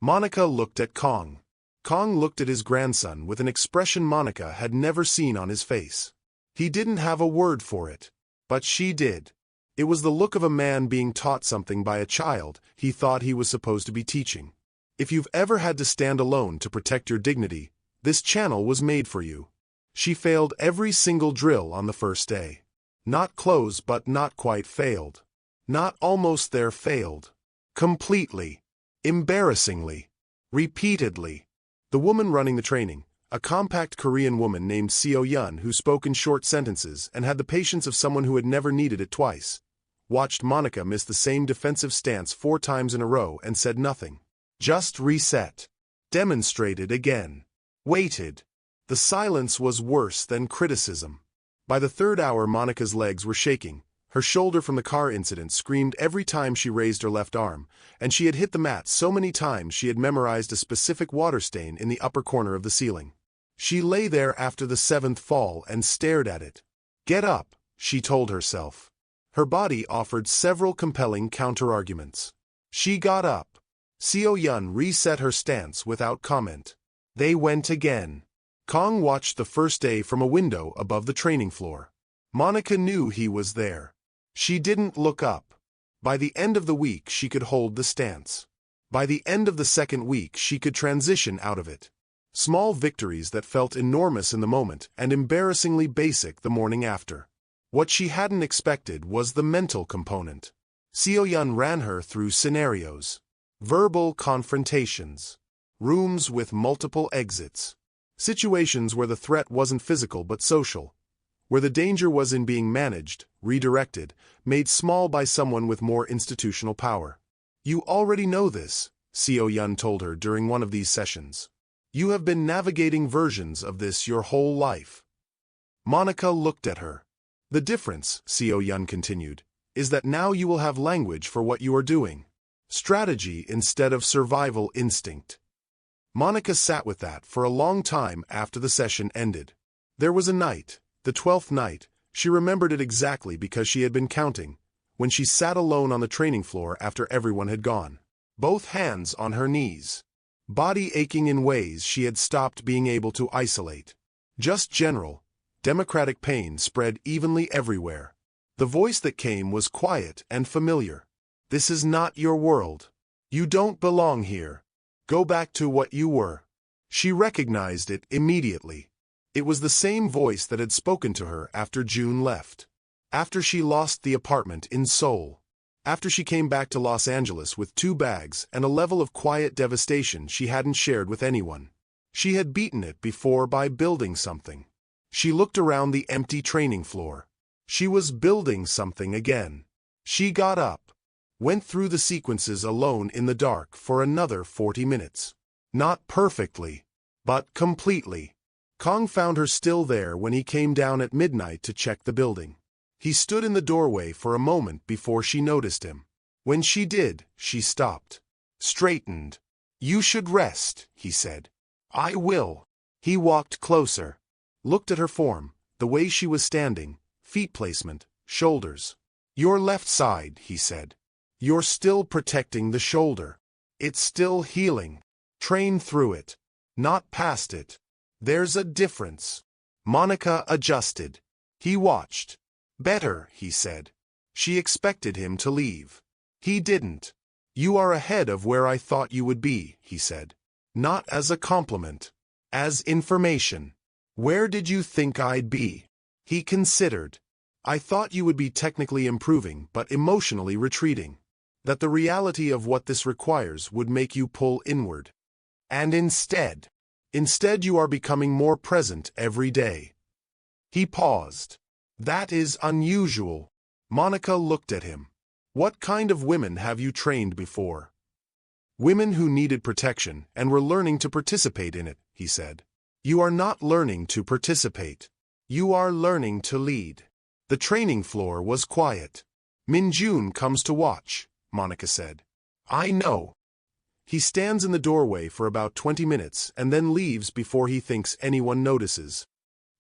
Monica looked at Kong. Kong looked at his grandson with an expression Monica had never seen on his face. He didn't have a word for it. But she did. It was the look of a man being taught something by a child he thought he was supposed to be teaching. If you've ever had to stand alone to protect your dignity, this channel was made for you. She failed every single drill on the first day. Not close but not quite failed. Not almost there failed. Completely. Embarrassingly. Repeatedly. The woman running the training, a compact Korean woman named Seo Yun who spoke in short sentences and had the patience of someone who had never needed it twice, watched Monica miss the same defensive stance 4 times in a row and said nothing. Just reset. Demonstrated again. Waited. The silence was worse than criticism. By the 3rd hour Monica's legs were shaking, her shoulder from the car incident screamed every time she raised her left arm, and she had hit the mat so many times she had memorized a specific water stain in the upper corner of the ceiling. She lay there after the 7th fall and stared at it. Get up, she told herself. Her body offered several compelling counterarguments. She got up. Seo Yun reset her stance without comment. They went again. Kong watched the first day from a window above the training floor. Monica knew he was there. She didn't look up. By the end of the week she could hold the stance. By the end of the 2nd week she could transition out of it. Small victories that felt enormous in the moment and embarrassingly basic the morning after. What she hadn't expected was the mental component. Seo Yun ran her through scenarios. Verbal confrontations. Rooms with multiple exits. Situations where the threat wasn't physical but social. Where the danger was in being managed, redirected, made small by someone with more institutional power. You already know this, Seo Yun told her during one of these sessions. You have been navigating versions of this your whole life. Monica looked at her. The difference, Seo Yun continued, is that now you will have language for what you are doing. Strategy instead of survival instinct. Monica sat with that for a long time after the session ended. There was a night, the 12th night, she remembered it exactly because she had been counting, when she sat alone on the training floor after everyone had gone. Both hands on her knees. Body aching in ways she had stopped being able to isolate. Just general, democratic pain spread evenly everywhere. The voice that came was quiet and familiar. This is not your world. You don't belong here. Go back to what you were. She recognized it immediately. It was the same voice that had spoken to her after June left. After she lost the apartment in Seoul. After she came back to Los Angeles with 2 bags and a level of quiet devastation she hadn't shared with anyone. She had beaten it before by building something. She looked around the empty training floor. She was building something again. She got up. Went through the sequences alone in the dark for another 40 minutes. Not perfectly, but completely. Kong found her still there when he came down at midnight to check the building. He stood in the doorway for a moment before she noticed him. When she did, she stopped. Straightened. You should rest, he said. I will. He walked closer. Looked at her form, the way she was standing, feet placement, shoulders. Your left side, he said. You're still protecting the shoulder. It's still healing. Train through it. Not past it. There's a difference. Monica adjusted. He watched. Better, he said. She expected him to leave. He didn't. You are ahead of where I thought you would be, he said. Not as a compliment. As information. Where did you think I'd be? He considered. I thought you would be technically improving but emotionally retreating. That the reality of what this requires would make you pull inward. And instead you are becoming more present every day. He paused. That is unusual. Monica looked at him. What kind of women have you trained before? Women who needed protection and were learning to participate in it, he said. You are not learning to participate. You are learning to lead. The training floor was quiet. Minjun comes to watch, Monica said. I know. He stands in the doorway for about 20 minutes and then leaves before he thinks anyone notices.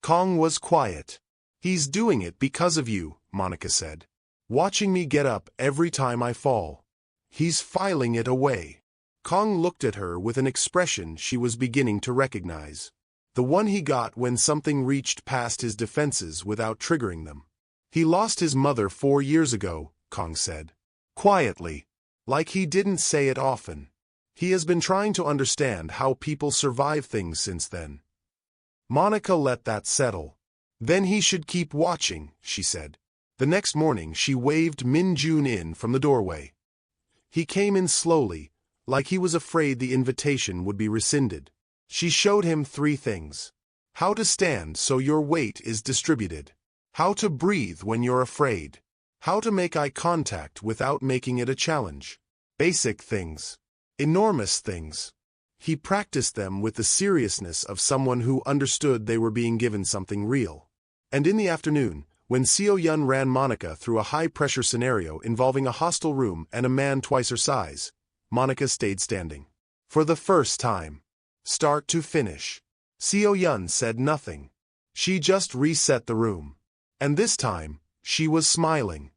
Kong was quiet. He's doing it because of you, Monica said. Watching me get up every time I fall. He's filing it away. Kong looked at her with an expression she was beginning to recognize. The one he got when something reached past his defenses without triggering them. He lost his mother 4 years ago, Kong said. Quietly. Like he didn't say it often. He has been trying to understand how people survive things since then. Monica let that settle. Then he should keep watching, she said. The next morning she waved Minjun in from the doorway. He came in slowly, like he was afraid the invitation would be rescinded. She showed him 3 things. How to stand so your weight is distributed. How to breathe when you're afraid. How to make eye contact without making it a challenge. Basic things. Enormous things. He practiced them with the seriousness of someone who understood they were being given something real. And in the afternoon, when Seo Yun ran Monica through a high-pressure scenario involving a hostile room and a man twice her size, Monica stayed standing. For the first time. Start to finish. Seo Yun said nothing. She just reset the room. And this time, she was smiling.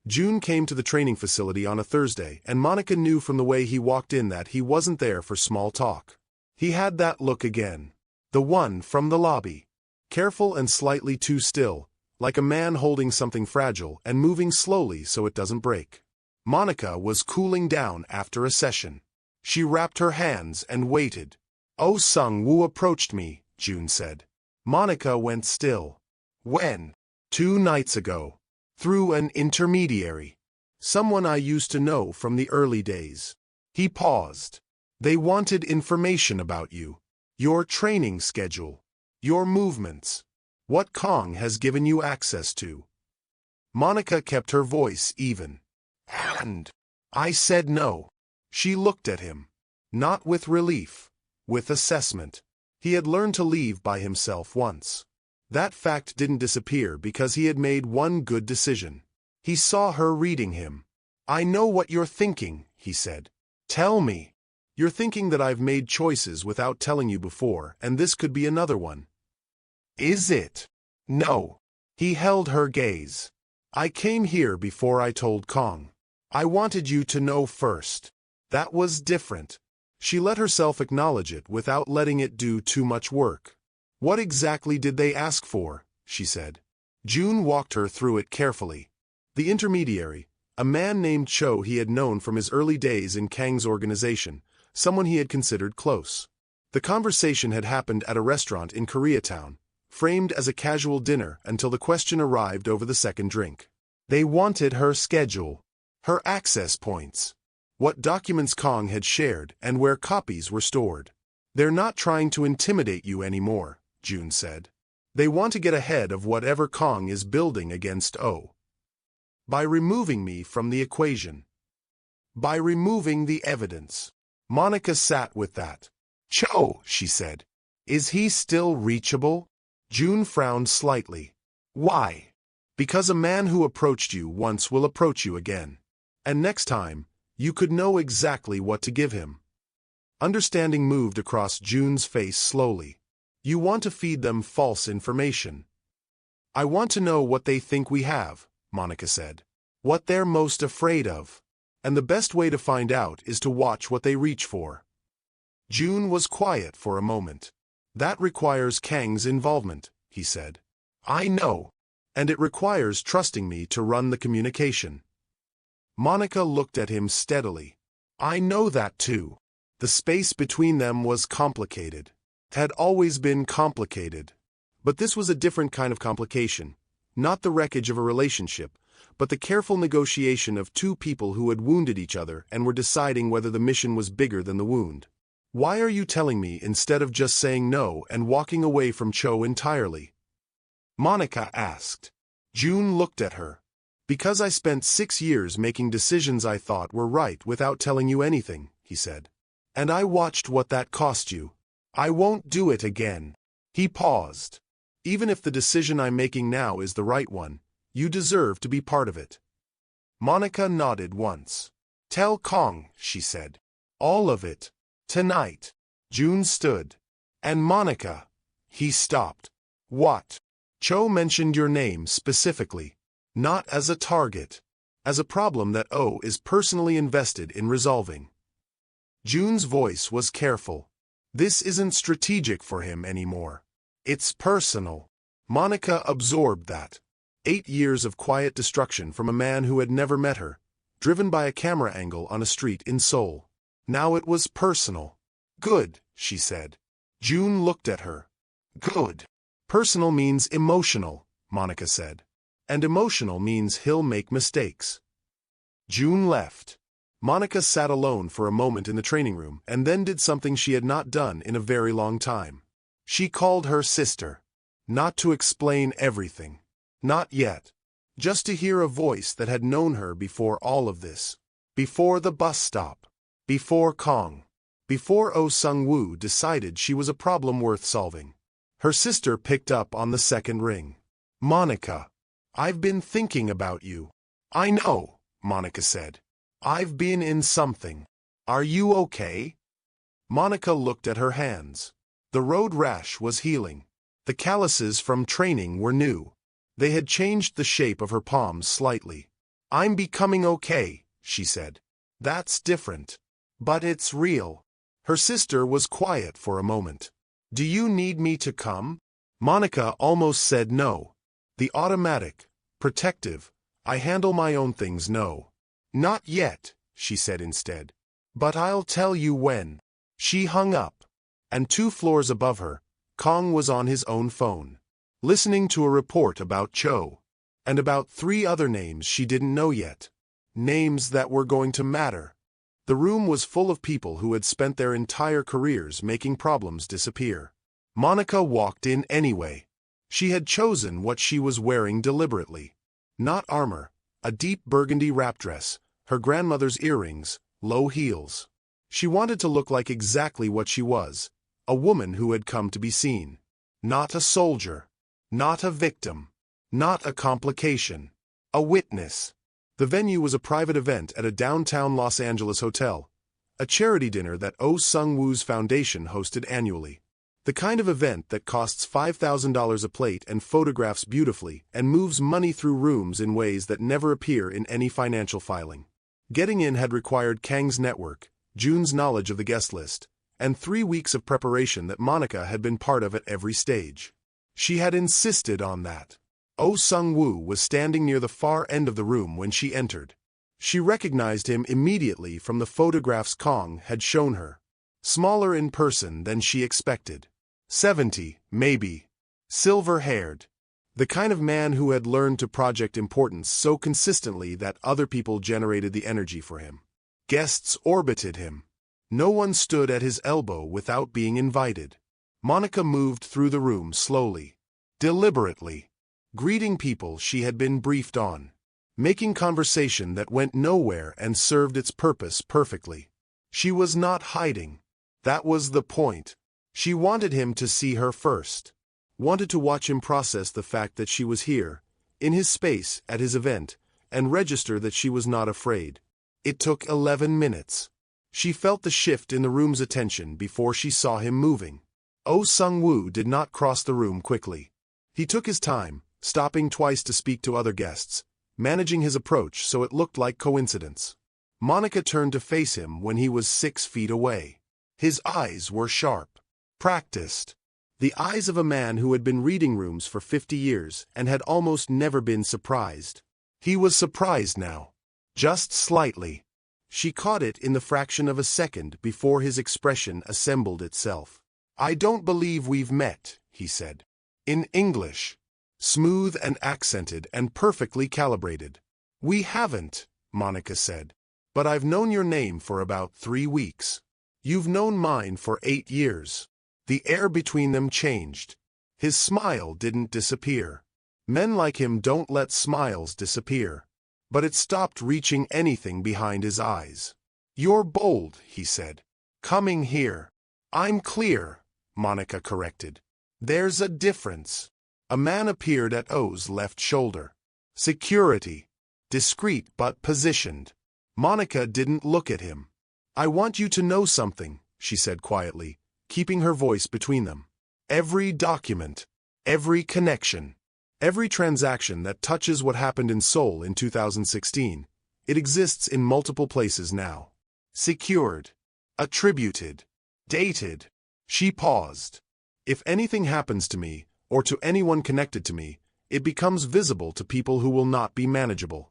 June came to the training facility on a Thursday, and Monica knew from the way he walked in that he wasn't there for small talk. He had that look again. The one from the lobby. Careful and slightly too still, like a man holding something fragile and moving slowly so it doesn't break. Monica was cooling down after a session. She wrapped her hands and waited. Oh, Sung-woo approached me, June said. Monica went still. When? 2 nights ago. Through an intermediary. Someone I used to know from the early days. He paused. They wanted information about you. Your training schedule. Your movements. What Kong has given you access to. Monica kept her voice even. And I said no. She looked at him. Not with relief. With assessment. He had learned to leave by himself once. That fact didn't disappear because he had made one good decision. He saw her reading him. I know what you're thinking, he said. Tell me. You're thinking that I've made choices without telling you before, and this could be another one. Is it? No. He held her gaze. I came here before I told Kong. I wanted you to know first. That was different. She let herself acknowledge it without letting it do too much work. What exactly did they ask for? She said. June walked her through it carefully. The intermediary, a man named Cho he had known from his early days in Kang's organization, someone he had considered close. The conversation had happened at a restaurant in Koreatown, framed as a casual dinner until the question arrived over the second drink. They wanted her schedule, her access points, what documents Kong had shared and where copies were stored. They're not trying to intimidate you anymore, June said. They want to get ahead of whatever Kong is building against O. By removing me from the equation. By removing the evidence. Monica sat with that. Cho, she said. Is he still reachable? June frowned slightly. Why? Because a man who approached you once will approach you again. And next time, you could know exactly what to give him. Understanding moved across June's face slowly. You want to feed them false information. I want to know what they think we have, Monica said. What they're most afraid of. And the best way to find out is to watch what they reach for. June was quiet for a moment. That requires Kang's involvement, he said. I know. And it requires trusting me to run the communication. Monica looked at him steadily. I know that too. The space between them was complicated. It had always been complicated. But this was a different kind of complication. Not the wreckage of a relationship, but the careful negotiation of two people who had wounded each other and were deciding whether the mission was bigger than the wound. Why are you telling me instead of just saying no and walking away from Cho entirely? Monica asked. June looked at her. Because I spent 6 years making decisions I thought were right without telling you anything, he said. And I watched what that cost you. I won't do it again. He paused. Even if the decision I'm making now is the right one, you deserve to be part of it. Monica nodded once. Tell Kong, she said. All of it. Tonight. June stood. And Monica. He stopped. What? Cho mentioned your name specifically. Not as a target. As a problem that O is personally invested in resolving. June's voice was careful. This isn't strategic for him anymore. It's personal. Monica absorbed that. 8 years of quiet destruction from a man who had never met her, driven by a camera angle on a street in Seoul. Now it was personal. Good, she said. June looked at her. Good. Personal means emotional, Monica said. And emotional means he'll make mistakes. June left. Monica sat alone for a moment in the training room and then did something she had not done in a very long time. She called her sister. Not to explain everything. Not yet. Just to hear a voice that had known her before all of this. Before the bus stop. Before Kong. Before Oh Sung-woo decided she was a problem worth solving. Her sister picked up on the second ring. Monica. I've been thinking about you. I know, Monica said. I've been in something. Are you okay? Monica looked at her hands. The road rash was healing. The calluses from training were new. They had changed the shape of her palms slightly. I'm becoming okay, she said. That's different. But it's real. Her sister was quiet for a moment. Do you need me to come? Monica almost said no. The automatic, protective, I handle my own things no. Not yet, she said instead. But I'll tell you when. She hung up. And 2 floors above her, Kong was on his own phone, listening to a report about Cho. And about 3 other names she didn't know yet. Names that were going to matter. The room was full of people who had spent their entire careers making problems disappear. Monica walked in anyway. She had chosen what she was wearing deliberately. Not armor, a deep burgundy wrap dress, her grandmother's earrings, low heels. She wanted to look like exactly what she was, a woman who had come to be seen. Not a soldier. Not a victim. Not a complication. A witness. The venue was a private event at a downtown Los Angeles hotel, a charity dinner that Oh Sung-woo's foundation hosted annually. The kind of event that costs $5,000 a plate and photographs beautifully and moves money through rooms in ways that never appear in any financial filing. Getting in had required Kang's network, June's knowledge of the guest list, and 3 weeks of preparation that Monica had been part of at every stage. She had insisted on that. Oh Sung-woo was standing near the far end of the room when she entered. She recognized him immediately from the photographs Kong had shown her. Smaller in person than she expected. 70, maybe. Silver-haired. The kind of man who had learned to project importance so consistently that other people generated the energy for him. Guests orbited him. No one stood at his elbow without being invited. Monica moved through the room slowly. Deliberately. Greeting people she had been briefed on. Making conversation that went nowhere and served its purpose perfectly. She was not hiding. That was the point. She wanted him to see her first. Wanted to watch him process the fact that she was here, in his space, at his event, and register that she was not afraid. It took 11 minutes. She felt the shift in the room's attention before she saw him moving. Oh Sung-woo did not cross the room quickly. He took his time, stopping twice to speak to other guests, managing his approach so it looked like coincidence. Monica turned to face him when he was 6 feet away. His eyes were sharp, practiced. The eyes of a man who had been reading rooms for 50 years and had almost never been surprised. He was surprised now. Just slightly. She caught it in the fraction of a second before his expression assembled itself. "I don't believe we've met," he said. In English. Smooth and accented and perfectly calibrated. "We haven't," Monica said. "But I've known your name for about 3 weeks. You've known mine for 8 years. The air between them changed. His smile didn't disappear. Men like him don't let smiles disappear. But it stopped reaching anything behind his eyes. "You're bold," he said. "Coming here." "I'm clear," Monica corrected. "There's a difference." A man appeared at O's left shoulder. Security. Discreet but positioned. Monica didn't look at him. "I want you to know something," she said quietly, keeping her voice between them. "Every document, every connection, every transaction that touches what happened in Seoul in 2016, it exists in multiple places now. Secured. Attributed. Dated." She paused. "If anything happens to me, or to anyone connected to me, it becomes visible to people who will not be manageable."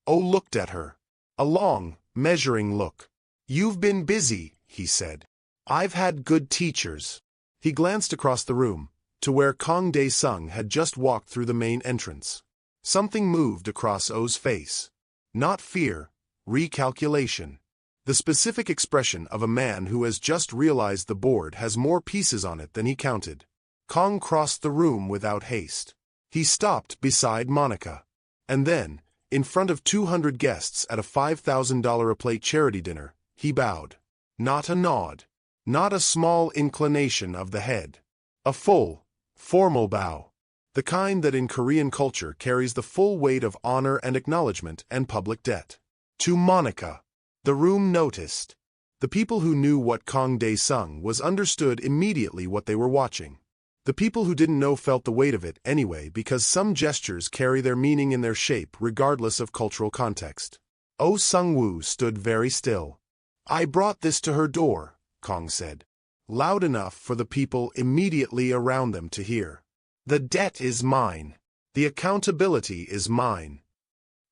Oh looked at her. A long, measuring look. "You've been busy," he said. "I've had good teachers." He glanced across the room, to where Kang Dae-sung had just walked through the main entrance. Something moved across O's face. Not fear, recalculation. The specific expression of a man who has just realized the board has more pieces on it than he counted. Kang crossed the room without haste. He stopped beside Monica. And then, in front of 200 guests at a $5,000 a plate charity dinner, he bowed. Not a nod. Not a small inclination of the head. A full, formal bow. The kind that in Korean culture carries the full weight of honor and acknowledgement and public debt. To Monica. The room noticed. The people who knew what Kang Dae-sung was understood immediately what they were watching. The people who didn't know felt the weight of it anyway because some gestures carry their meaning in their shape regardless of cultural context. Oh Sung-woo stood very still. "I brought this to her door," Kang said. Loud enough for the people immediately around them to hear. "The debt is mine. The accountability is mine."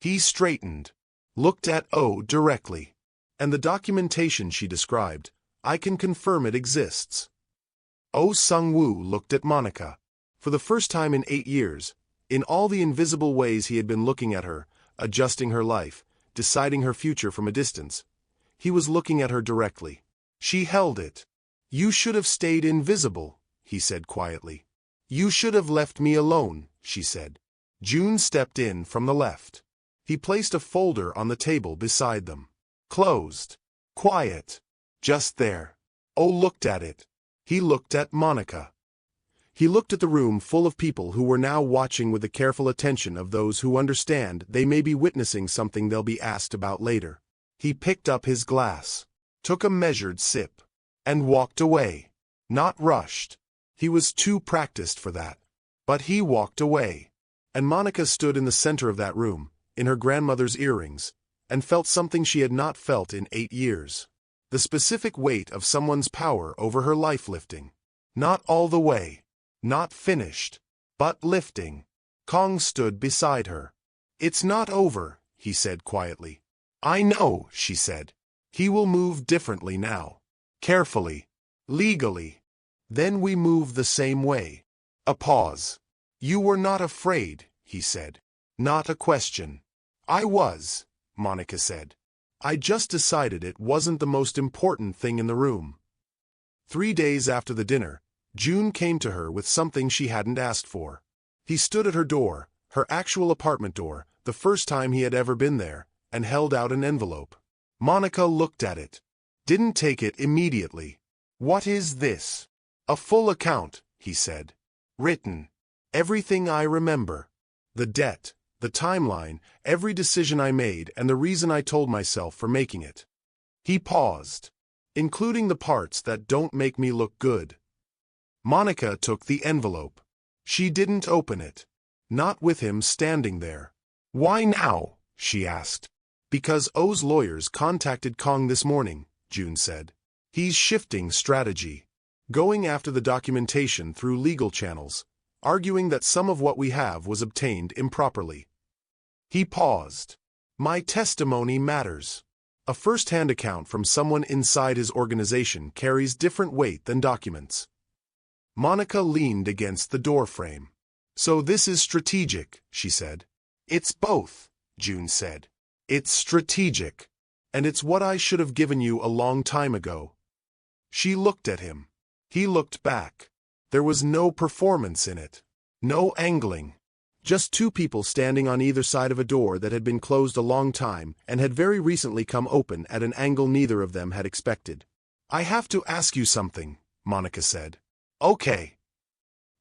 He straightened. Looked at Oh directly. "And the documentation she described, I can confirm it exists." Oh Sung-woo looked at Monica. For the first time in 8 years, in all the invisible ways he had been looking at her, adjusting her life, deciding her future from a distance, he was looking at her directly. She held it. "You should have stayed invisible," he said quietly. "You should have left me alone," she said. June stepped in from the left. He placed a folder on the table beside them. Closed. Quiet. Just there. Oh looked at it. He looked at Monica. He looked at the room full of people who were now watching with the careful attention of those who understand they may be witnessing something they'll be asked about later. He picked up his glass, took a measured sip, and walked away. Not rushed. He was too practiced for that. But he walked away. And Monica stood in the center of that room, in her grandmother's earrings, and felt something she had not felt in 8 years. The specific weight of someone's power over her life lifting. Not all the way. Not finished. But lifting. Kang stood beside her. "It's not over," he said quietly. "I know," she said. "He will move differently now. Carefully. Legally. Then we move the same way." A pause. "You were not afraid," he said. "Not a question." "I was," Monica said. "I just decided it wasn't the most important thing in the room." 3 days after the dinner, June came to her with something she hadn't asked for. He stood at her door, her actual apartment door, the first time he had ever been there, and held out an envelope. Monica looked at it. Didn't take it immediately. "What is this?" "A full account," he said. "Written. Everything I remember. The debt, the timeline, every decision I made and the reason I told myself for making it." He paused. Including the parts that don't make me look good. Monica took the envelope. She didn't open it. Not with him standing there. Why now? She asked. Because O's lawyers contacted Kong this morning, June said. He's shifting strategy. Going after the documentation through legal channels, arguing that some of what we have was obtained improperly. He paused. My testimony matters. A first-hand account from someone inside his organization carries different weight than documents. Monica leaned against the doorframe. So this is strategic, she said. It's both, June said. It's strategic. And it's what I should have given you a long time ago. She looked at him. He looked back. There was no performance in it. No angling. Just two people standing on either side of a door that had been closed a long time and had very recently come open at an angle neither of them had expected. I have to ask you something, Monica said. Okay.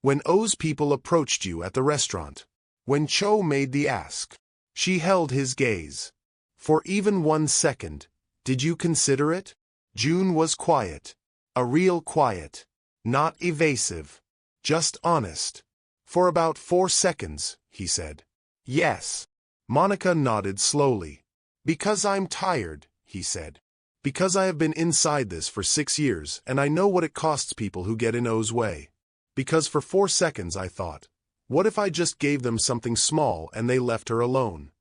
When O's people approached you at the restaurant, when Cho made the ask, she held his gaze. For even 1 second, did you consider it? June was quiet. A real quiet. Not evasive. Just honest. For about 4 seconds, he said. Yes. Monica nodded slowly. Because I'm tired, he said. Because I have been inside this for 6 years and I know what it costs people who get in O's way. Because for 4 seconds I thought, what if I just gave them something small and they left her alone?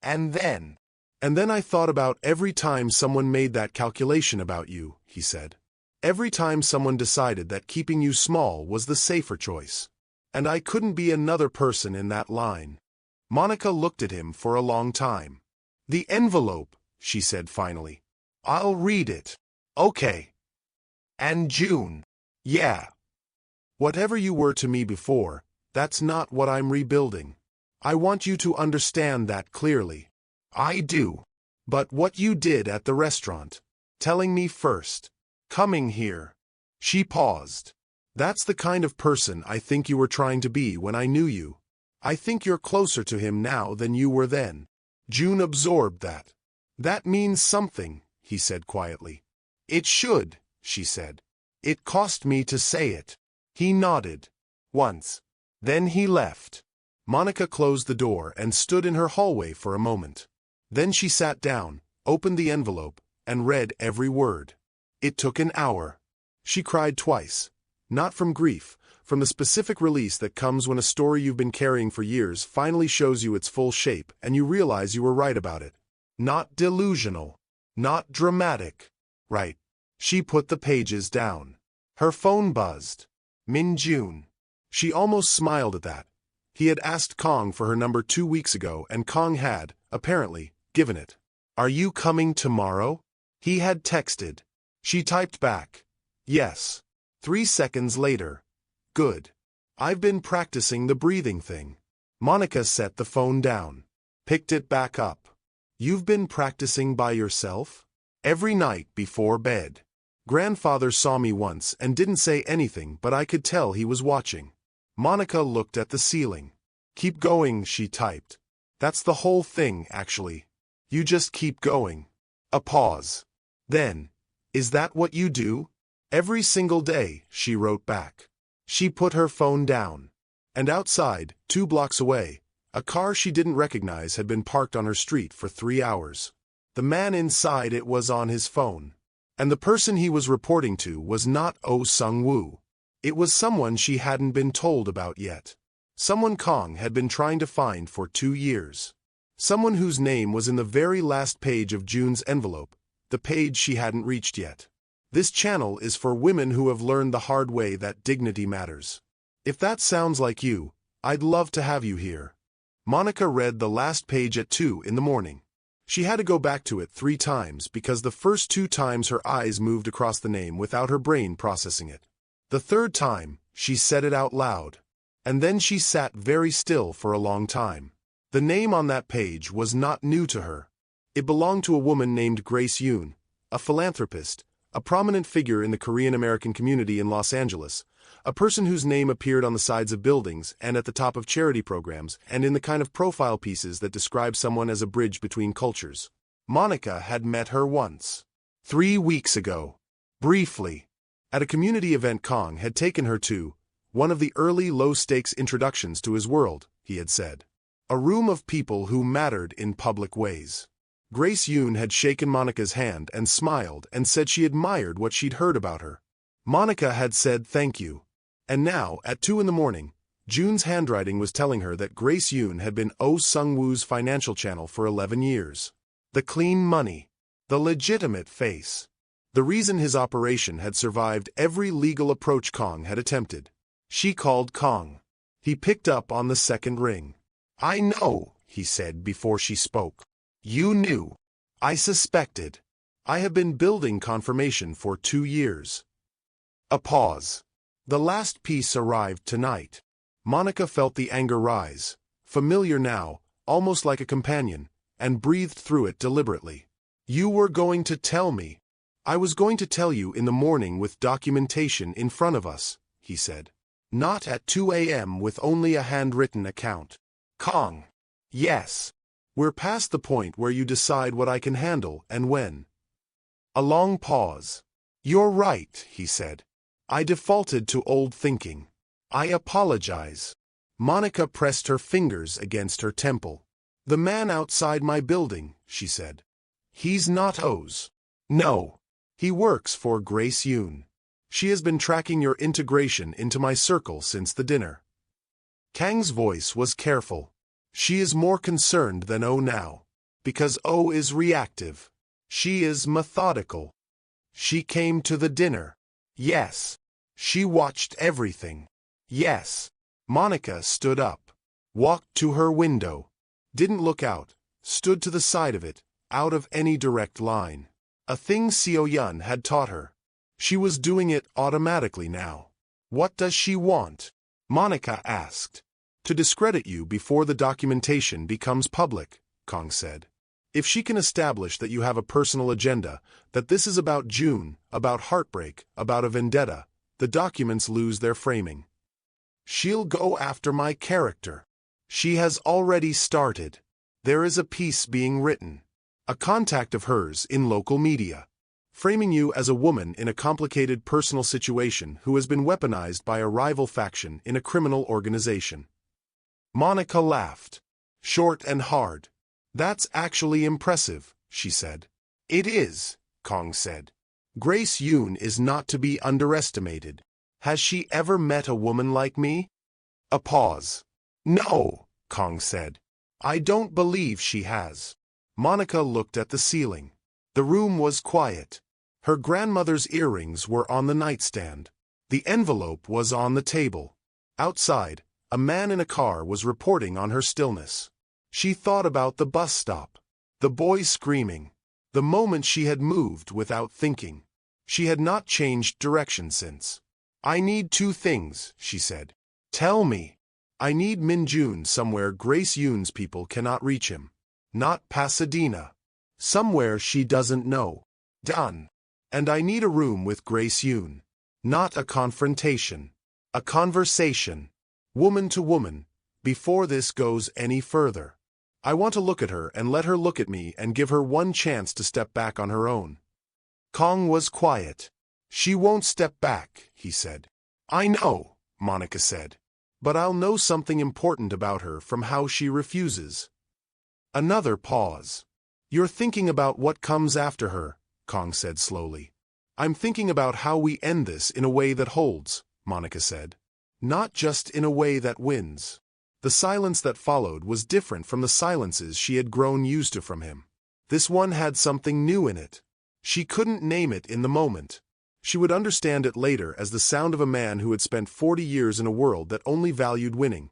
And then I thought about every time someone made that calculation about you, he said. Every time someone decided that keeping you small was the safer choice. And I couldn't be another person in that line. Monica looked at him for a long time. The envelope, she said finally. I'll read it. Okay. And June. Yeah. Whatever you were to me before, that's not what I'm rebuilding. I want you to understand that clearly. I do. But what you did at the restaurant, telling me first, coming here. She paused. That's the kind of person I think you were trying to be when I knew you. I think you're closer to him now than you were then. June absorbed that. That means something, he said quietly. It should, she said. It cost me to say it. He nodded. Once. Then he left. Monica closed the door and stood in her hallway for a moment. Then she sat down, opened the envelope, and read every word. It took an hour. She cried twice. Not from grief, from the specific release that comes when a story you've been carrying for years finally shows you its full shape and you realize you were right about it. Not delusional. Not dramatic. Right. She put the pages down. Her phone buzzed. Min June. She almost smiled at that. He had asked Kong for her number 2 weeks ago and Kong had, apparently, given it. Are you coming tomorrow? He had texted. She typed back. Yes. 3 seconds later. Good. I've been practicing the breathing thing. Monica set the phone down. Picked it back up. You've been practicing by yourself? Every night before bed. Grandfather saw me once and didn't say anything, but I could tell he was watching. Monica looked at the ceiling. Keep going, she typed. That's the whole thing, actually. You just keep going. A pause. Then, is that what you do? Every single day, she wrote back. She put her phone down. And outside, 2 blocks away, a car she didn't recognize had been parked on her street for 3 hours. The man inside it was on his phone. And the person he was reporting to was not Oh Sung-woo. It was someone she hadn't been told about yet. Someone Kong had been trying to find for 2 years. Someone whose name was in the very last page of June's envelope, the page she hadn't reached yet. This channel is for women who have learned the hard way that dignity matters. If that sounds like you, I'd love to have you here. Monica read the last page at 2 in the morning. She had to go back to it 3 times because the first 2 times her eyes moved across the name without her brain processing it. The 3rd time, she said it out loud. And then she sat very still for a long time. The name on that page was not new to her. It belonged to a woman named Grace Yoon, a philanthropist, a prominent figure in the Korean American community in Los Angeles, a person whose name appeared on the sides of buildings and at the top of charity programs and in the kind of profile pieces that describe someone as a bridge between cultures. Monica had met her once. 3 weeks ago. Briefly. At a community event Kong had taken her to, one of the early low-stakes introductions to his world, he had said. A room of people who mattered in public ways. Grace Yoon had shaken Monica's hand and smiled and said she admired what she'd heard about her. Monica had said thank you. And now, at 2 in the morning, June's handwriting was telling her that Grace Yoon had been Oh Sung-woo's financial channel for 11 years. The clean money. The legitimate face. The reason his operation had survived every legal approach Kong had attempted. She called Kong. He picked up on the second ring. I know, he said before she spoke. You knew. I suspected. I have been building confirmation for 2 years. A pause. The last piece arrived tonight. Monica felt the anger rise, familiar now, almost like a companion, and breathed through it deliberately. You were going to tell me. I was going to tell you in the morning with documentation in front of us, he said. Not at 2 a.m. with only a handwritten account. Kong. Yes. We're past the point where you decide what I can handle and when. A long pause. You're right, he said. I defaulted to old thinking. I apologize. Monica pressed her fingers against her temple. The man outside my building, she said. He's not O's. No. He works for Grace Yoon. She has been tracking your integration into my circle since the dinner. Kang's voice was careful. She is more concerned than O now. Because O is reactive. She is methodical. She came to the dinner. Yes. She watched everything. Yes. Monica stood up. Walked to her window. Didn't look out. Stood to the side of it, out of any direct line. A thing Seo Yun had taught her. She was doing it automatically now. What does she want? Monica asked. To discredit you before the documentation becomes public, Kong said. If she can establish that you have a personal agenda, that this is about June, about heartbreak, about a vendetta, the documents lose their framing. She'll go after my character. She has already started. There is a piece being written. A contact of hers in local media. Framing you as a woman in a complicated personal situation who has been weaponized by a rival faction in a criminal organization. Monica laughed. Short and hard. That's actually impressive, she said. It is, Kong said. Grace Yoon is not to be underestimated. Has she ever met a woman like me? A pause. No, Kong said. I don't believe she has. Monica looked at the ceiling. The room was quiet. Her grandmother's earrings were on the nightstand. The envelope was on the table. Outside, a man in a car was reporting on her stillness. She thought about the bus stop. The boy screaming. The moment she had moved without thinking. She had not changed direction since. I need 2 things, she said. Tell me. I need Min Jun somewhere Grace Yoon's people cannot reach him. Not Pasadena. Somewhere she doesn't know. Done. And I need a room with Grace Yoon. Not a confrontation. A conversation. Woman to woman. Before this goes any further. I want to look at her and let her look at me and give her one chance to step back on her own. Kong was quiet. She won't step back, he said. I know, Monica said. But I'll know something important about her from how she refuses. Another pause. You're thinking about what comes after her, Kong said slowly. I'm thinking about how we end this in a way that holds, Monica said. Not just in a way that wins. The silence that followed was different from the silences she had grown used to from him. This one had something new in it. She couldn't name it in the moment. She would understand it later as the sound of a man who had spent 40 years in a world that only valued winning.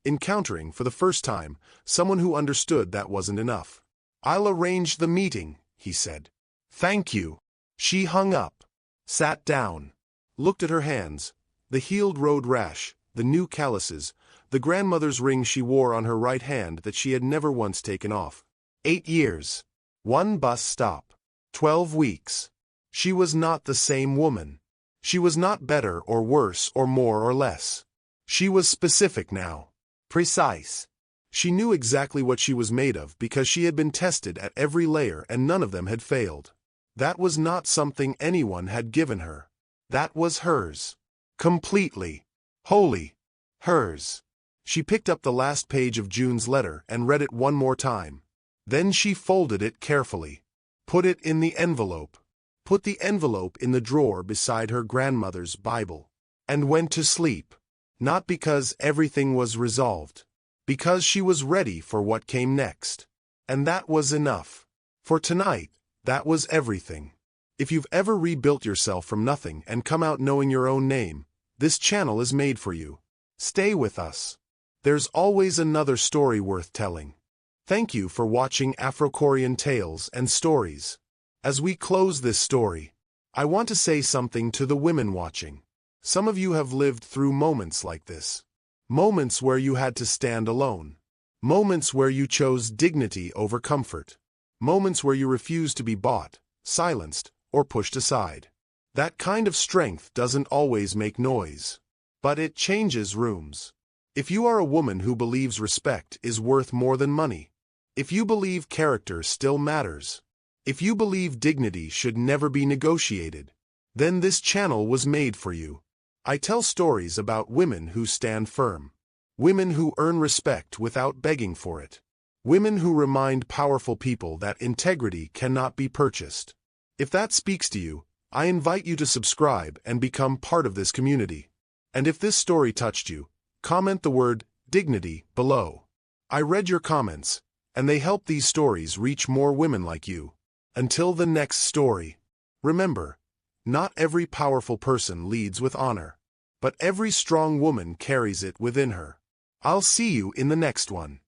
Encountering, for the first time, someone who understood that wasn't enough. I'll arrange the meeting, he said. Thank you. She hung up. Sat down. Looked at her hands. The healed road rash, the new calluses, the grandmother's ring she wore on her right hand that she had never once taken off. 8 years. 1 bus stop. 12 weeks. She was not the same woman. She was not better or worse or more or less. She was specific now. Precise. She knew exactly what she was made of because she had been tested at every layer and none of them had failed. That was not something anyone had given her. That was hers. Completely. Wholly. Hers. She picked up the last page of June's letter and read it one more time. Then she folded it carefully. Put it in the envelope. Put the envelope in the drawer beside her grandmother's Bible. And went to sleep. Not because everything was resolved. Because she was ready for what came next. And that was enough. For tonight, that was everything. If you've ever rebuilt yourself from nothing and come out knowing your own name, this channel is made for you. Stay with us. There's always another story worth telling. Thank you for watching Afro Korean Tales and Stories. As we close this story, I want to say something to the women watching. Some of you have lived through moments like this. Moments where you had to stand alone. Moments where you chose dignity over comfort. Moments where you refused to be bought, silenced, or pushed aside. That kind of strength doesn't always make noise. But it changes rooms. If you are a woman who believes respect is worth more than money, if you believe character still matters, if you believe dignity should never be negotiated, then this channel was made for you. I tell stories about women who stand firm. Women who earn respect without begging for it. Women who remind powerful people that integrity cannot be purchased. If that speaks to you, I invite you to subscribe and become part of this community. And if this story touched you, comment the word dignity below. I read your comments, and they help these stories reach more women like you. Until the next story, remember, not every powerful person leads with honor, but every strong woman carries it within her. I'll see you in the next one.